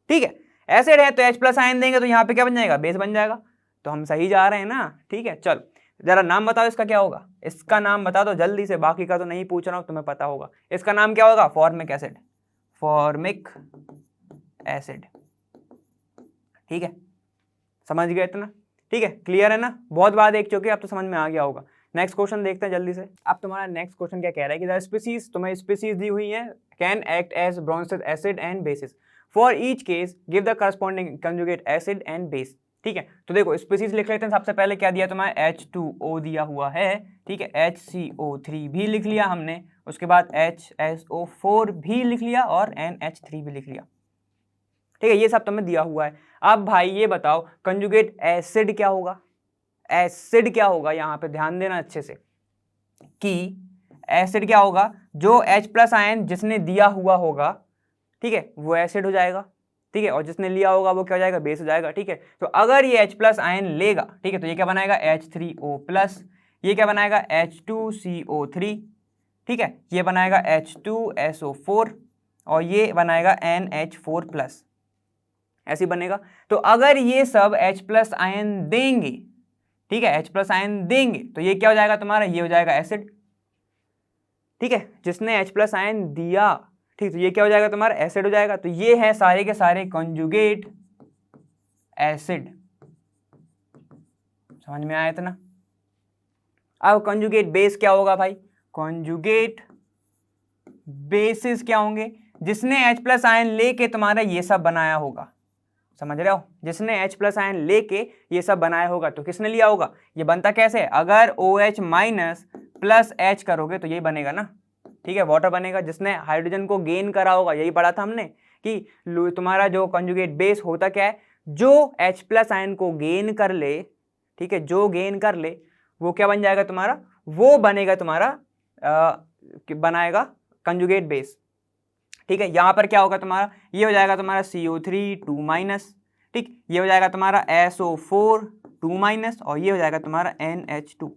ठीक है, एसिड है तो H प्लस आयन देंगे तो यहाँ पे क्या बन जाएगा, बेस बन जाएगा। तो हम सही जा रहे हैं ना, ठीक है। चलो जरा नाम बताओ इसका क्या होगा, इसका नाम बता दो जल्दी से, बाकी का तो नहीं पूछ रहा हूं, तुम्हें पता होगा। इसका नाम क्या होगा, फॉर्मिक एसिड, फॉर्मिक एसिड, ठीक है। समझ गए इतना, ठीक है, क्लियर है ना। बहुत बार देख चुके, अब तो समझ में आ गया होगा। नेक्स्ट क्वेश्चन देखते हैं जल्दी से। अब तुम्हारा नेक्स्ट क्वेश्चन क्या कह रहा है कि द स्पीसीज, तुम्हें स्पीसीज दी हुई है, can act as Bronsted acid and bases for each case give the corresponding conjugate acid and base, ठीक है। तो देखो स्पीसीज लिख लेते हैं। सबसे पहले क्या दिया तुम्हारा, H2O दिया हुआ है, ठीक है, HCO3 भी लिख लिया हमने, उसके बाद HSO4 भी लिख लिया और NH3 भी लिख लिया, ठीक है। ये सब तुम्हें दिया हुआ है। अब भाई ये बताओ कंजुगेट एसिड क्या होगा, एसिड क्या होगा, यहाँ पे ध्यान देना अच्छे से कि एसिड क्या होगा, जो H प्लस आयन जिसने दिया हुआ होगा, ठीक है, वो एसिड हो जाएगा, ठीक है, और जिसने लिया होगा वो क्या हो जाएगा, बेस हो जाएगा, ठीक है। तो अगर ये H प्लस आयन लेगा, ठीक है, तो ये क्या बनाएगा H3O प्लस, ये क्या बनाएगा H2CO3, ठीक है, ये बनाएगा H2SO4 और ये बनाएगा NH4 प्लस, ऐसे बनेगा। तो अगर ये सब H प्लस आयन देंगे, ठीक है, H प्लस आयन देंगे, तो ये क्या हो जाएगा तुम्हारा, ये हो जाएगा एसिड, ठीक है, जिसने H प्लस आयन दिया, ठीक। तो ये क्या हो जाएगा तुम्हारा, एसिड हो जाएगा। तो ये है सारे के सारे कॉन्जुगेट एसिड। समझ में आया इतना। अब कॉन्जुगेट बेस क्या होगा भाई, कॉन्जुगेट बेसिस क्या होंगे, जिसने H प्लस आयन लेके तुम्हारा ये सब बनाया होगा। समझ रहे हो, जिसने H प्लस आयन लेके ये सब बनाया होगा। तो किसने लिया होगा, ये बनता कैसे, अगर OH माइनस प्लस H करोगे तो यही बनेगा ना, ठीक है, वाटर बनेगा। जिसने हाइड्रोजन को गेन करा होगा, यही पढ़ा था हमने कि तुम्हारा जो कंजुगेट बेस होता क्या है, जो H प्लस आयन को गेन कर ले, ठीक है, जो गेन कर ले वो क्या बन जाएगा तुम्हारा, वो बनेगा तुम्हारा बनाएगा कंजुगेट बेस, ठीक है। यहाँ पर क्या होगा तुम्हारा, ये हो जाएगा तुम्हारा CO3 2 माइनस, ठीक, ये हो जाएगा तुम्हारा SO4 2 माइनस और ये हो जाएगा तुम्हारा NH2,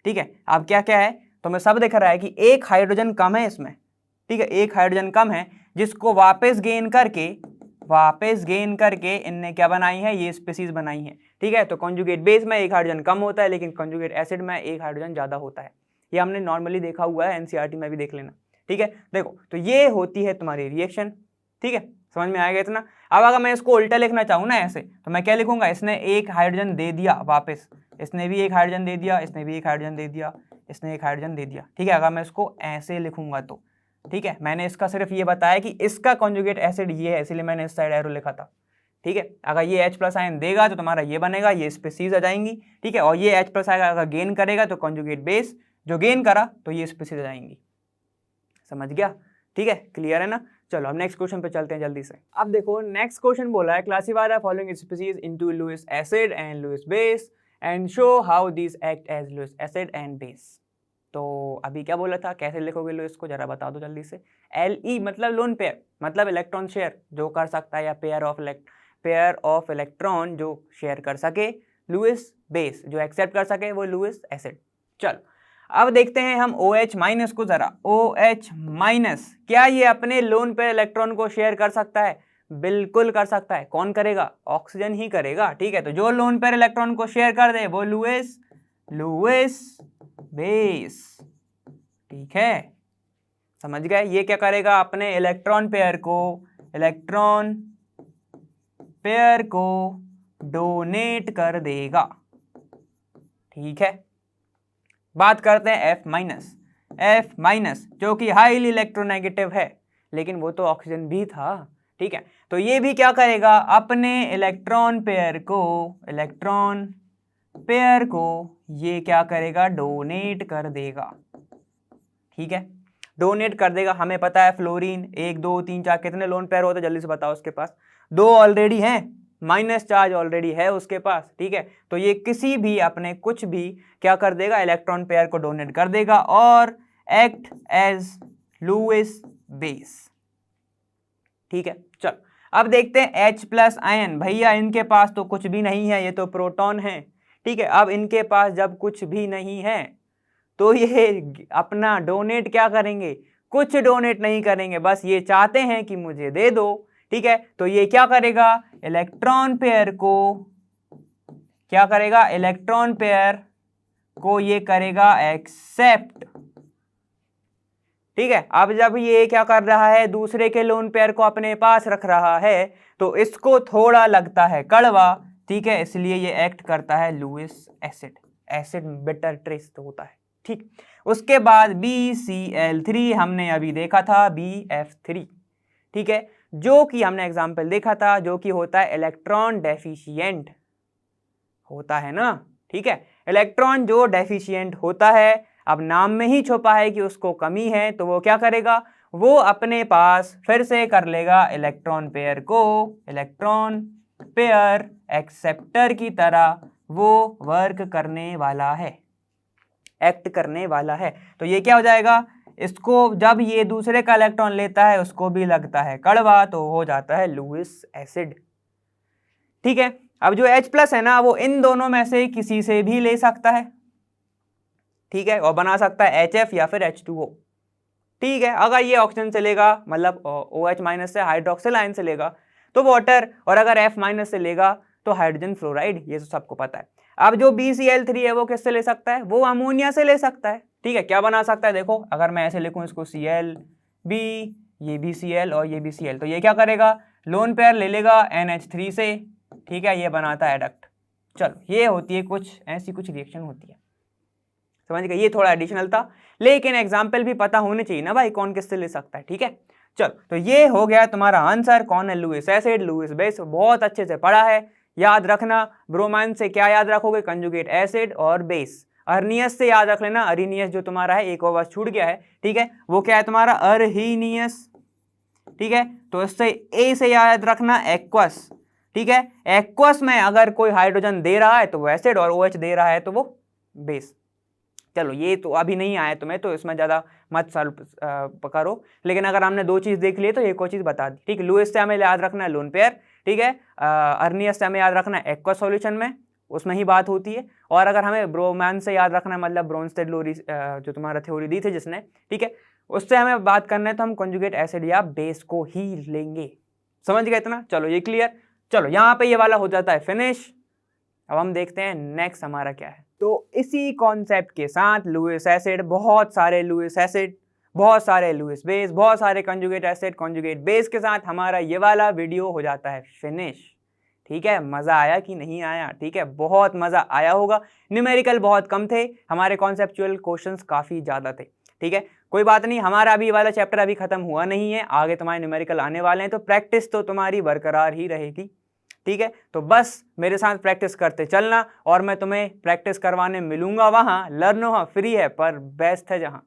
ठीक है। अब क्या क्या है, तुम्हें सब दिख रहा है कि एक हाइड्रोजन कम है इसमें, ठीक है, एक हाइड्रोजन कम है, जिसको वापस गेन करके इनने क्या बनाई है, ये स्पीसीज बनाई है, ठीक है। तो कॉन्जुगेट बेस में एक हाइड्रोजन कम होता है, लेकिन कॉन्जुगेट एसिड में एक हाइड्रोजन ज्यादा होता है। ये हमने नॉर्मली देखा हुआ है, एनसीईआरटी में भी देख लेना, ठीक है। देखो तो ये होती है तुम्हारी रिएक्शन, ठीक है, समझ में आएगा इतना। अब अगर मैं इसको उल्टा लिखना चाहूँ ना ऐसे, तो मैं क्या लिखूंगा, इसने एक हाइड्रोजन दे दिया वापस, इसने भी एक हाइड्रोजन दे दिया, इसने भी एक हाइड्रोजन दे दिया, इसने एक हाइड्रोजन दे दिया, ठीक है। अगर मैं इसको ऐसे लिखूंगा तो ठीक है, मैंने इसका सिर्फ ये बताया कि इसका कॉन्जुगेट एसिड ये है, इसलिए मैंने इस साइड एरो लिखा था, ठीक है। अगर ये H+ आयन देगा तो तुम्हारा ये बनेगा, ये स्पीसीज आ जाएंगी, ठीक है। और ये H+ आएगा, अगर गेन करेगा तो कॉन्जुगेट बेस, जो गेन करा तो ये स्पीसीज आ जाएंगी। समझ गया, ठीक है, क्लियर है ना। चलो अब नेक्स्ट क्वेश्चन पे चलते हैं जल्दी से। अब देखो नेक्स्ट क्वेश्चन बोला है classify the following species into Lewis acid and Lewis base and show how this act as Lewis acid and base. तो अभी क्या बोला था, कैसे लिखोगे लुईस को, जरा बता दो जल्दी से। Le मतलब लोन पेयर, मतलब इलेक्ट्रॉन शेयर जो कर सकता है, या पेयर ऑफ इलेक्ट्रॉन जो शेयर कर सके। लुईस बेस जो एक्सेप्ट कर सके, वो लुईस एसिड। चलो अब देखते हैं हम OH- को जरा। OH- क्या ये अपने लोन पेयर इलेक्ट्रॉन को शेयर कर सकता है? बिल्कुल कर सकता है। कौन करेगा? ऑक्सीजन ही करेगा, ठीक है। तो जो लोन पेयर इलेक्ट्रॉन को शेयर कर दे वो लुईस बेस, ठीक है, समझ गए। ये क्या करेगा? अपने इलेक्ट्रॉन पेयर को डोनेट कर देगा, ठीक है। बात करते हैं F- जो कि हाईली इलेक्ट्रोनेगेटिव है, लेकिन वो तो ऑक्सीजन भी था, ठीक है। तो ये भी क्या करेगा? अपने इलेक्ट्रॉन पेयर को ये क्या करेगा? डोनेट कर देगा, ठीक है। डोनेट कर देगा। हमें पता है फ्लोरीन 1 2 3 4 कितने लोन पेयर होते हैं, जल्दी से बताओ। उसके पास 2 ऑलरेडी हैं, माइनस चार्ज ऑलरेडी है उसके पास, ठीक है। तो ये किसी भी अपने कुछ भी क्या कर देगा? इलेक्ट्रॉन पेयर को डोनेट कर देगा और एक्ट एज लुईस बेस, ठीक है। चलो अब देखते हैं H+ आयन। भैया इनके पास तो कुछ भी नहीं है, ये तो प्रोटॉन है, ठीक है। अब इनके पास जब कुछ भी नहीं है तो ये अपना डोनेट क्या करेंगे? कुछ डोनेट नहीं करेंगे, बस ये चाहते हैं कि मुझे दे दो, ठीक है। तो ये क्या करेगा? इलेक्ट्रॉन पेयर को ये करेगा एक्सेप्ट, ठीक है। अब जब ये क्या कर रहा है? दूसरे के लोन पेयर को अपने पास रख रहा है, तो इसको थोड़ा लगता है कड़वा, ठीक है, इसलिए ये एक्ट करता है लुईस एसिड बिटर टेस्ट होता है, ठीक। उसके बाद BCl3 हमने अभी देखा था, BF3, ठीक है, जो कि हमने एग्जाम्पल देखा था, जो कि होता है इलेक्ट्रॉन डेफिशिएंट होता है ना, ठीक है। इलेक्ट्रॉन जो डेफिशिएंट होता है, अब नाम में ही छुपा है कि उसको कमी है, तो वो क्या करेगा? वो अपने पास फिर से कर लेगा इलेक्ट्रॉन पेयर एक्सेप्टर की तरह वो वर्क करने वाला है, एक्ट करने वाला है। तो ये क्या हो जाएगा? इसको जब ये दूसरे का इलेक्ट्रॉन लेता है, उसको भी लगता है कड़वा, तो हो जाता है लुईस एसिड, ठीक है। अब जो H+ है ना, वो इन दोनों में से किसी से भी ले सकता है, ठीक है, और बना सकता है HF या फिर H2O, ठीक है। अगर ये ऑक्सीजन से लेगा, मतलब OH- से हाइड्रोक्सिल आयन से लेगा तो वाटर, और अगर F- से लेगा तो हाइड्रोजन फ्लोराइड, ये तो सबको पता है। अब जो BCl3 है वो किससे ले सकता है? वो अमोनिया से ले सकता है, ठीक है। क्या बना सकता है? देखो अगर मैं ऐसे लिखूं इसको ClB, ये BCl और ये BCl, तो ये क्या करेगा? लोन पेयर ले लेगा NH3 से, ठीक है, ये बनाता है एडक्ट। चलो ये होती है ऐसी कुछ रिएक्शन होती है, समझ गए। ये थोड़ा एडिशनल था, लेकिन एग्जाम्पल भी पता होने चाहिए ना भाई, कौन किससे ले सकता है, ठीक है। चलो तो ये हो गया तुम्हारा आंसर, कौन है? Lewis acid, Lewis base. बहुत अच्छे से पढ़ा है, याद रखना। ब्रोमाइन से क्या याद रखोगे? कंजुगेट एसिड और बेस। अर्नियस से याद रख लेना, अरिनियस जो तुम्हारा है, एक और वर्ड छूट गया है, ठीक है, वो क्या है तुम्हारा? अर्हीनियस, ठीक है। तो इससे ए से याद रखना एक्वस, ठीक है। एक्वस में अगर कोई हाइड्रोजन दे रहा है तो वो एसिड, और OH दे रहा है तो वो बेस। चलो ये तो अभी नहीं आया तुम्हें, तो इसमें ज़्यादा मत सॉल्व करो, लेकिन अगर हमने 2 चीज़ देख ली तो एक और चीज़ बता दी, ठीक है। लुईस से हमें याद रखना है लोन पेयर, ठीक है। अर्नियस से हमें याद रखना है एक्वा सॉल्यूशन में, उसमें ही बात होती है। और अगर हमें ब्रोमैन से याद रखना है, मतलब ब्रोंस्टेड लोरी जो तुम्हारा थ्योरी दी थी जिसने, ठीक है, उससे हमें बात करना है, तो हम कंजुगेट एसिड या बेस को ही लेंगे। समझ गए इतना? चलो ये क्लियर। चलो यहाँ पे ये वाला हो जाता है फिनिश। अब हम देखते हैं नेक्स्ट हमारा क्या है। तो इसी कॉन्सेप्ट के साथ लुईस एसिड, बहुत सारे लुईस एसिड, बहुत सारे लुईस बेस, बहुत सारे कंजुगेट एसिड, कंजुगेट बेस के साथ हमारा ये वाला वीडियो हो जाता है फिनिश, ठीक है, मज़ा आया कि नहीं आया? ठीक है, बहुत मज़ा आया होगा। न्यूमेरिकल बहुत कम थे, हमारे कॉन्सेप्चुअल क्वेश्चंस काफ़ी ज़्यादा थे। ठीक है, कोई बात नहीं, हमारा अभी वाला चैप्टर अभी खत्म हुआ नहीं है, आगे तुम्हारे न्यूमेरिकल आने वाले हैं, तो प्रैक्टिस तो तुम्हारी बरकरार ही रहेगी। ठीक है, तो बस मेरे साथ प्रैक्टिस करते चलना और मैं तुम्हें प्रैक्टिस करवाने मिलूंगा वहाँ। लर्नो हाँ फ्री है पर बेस्ट है जहाँ।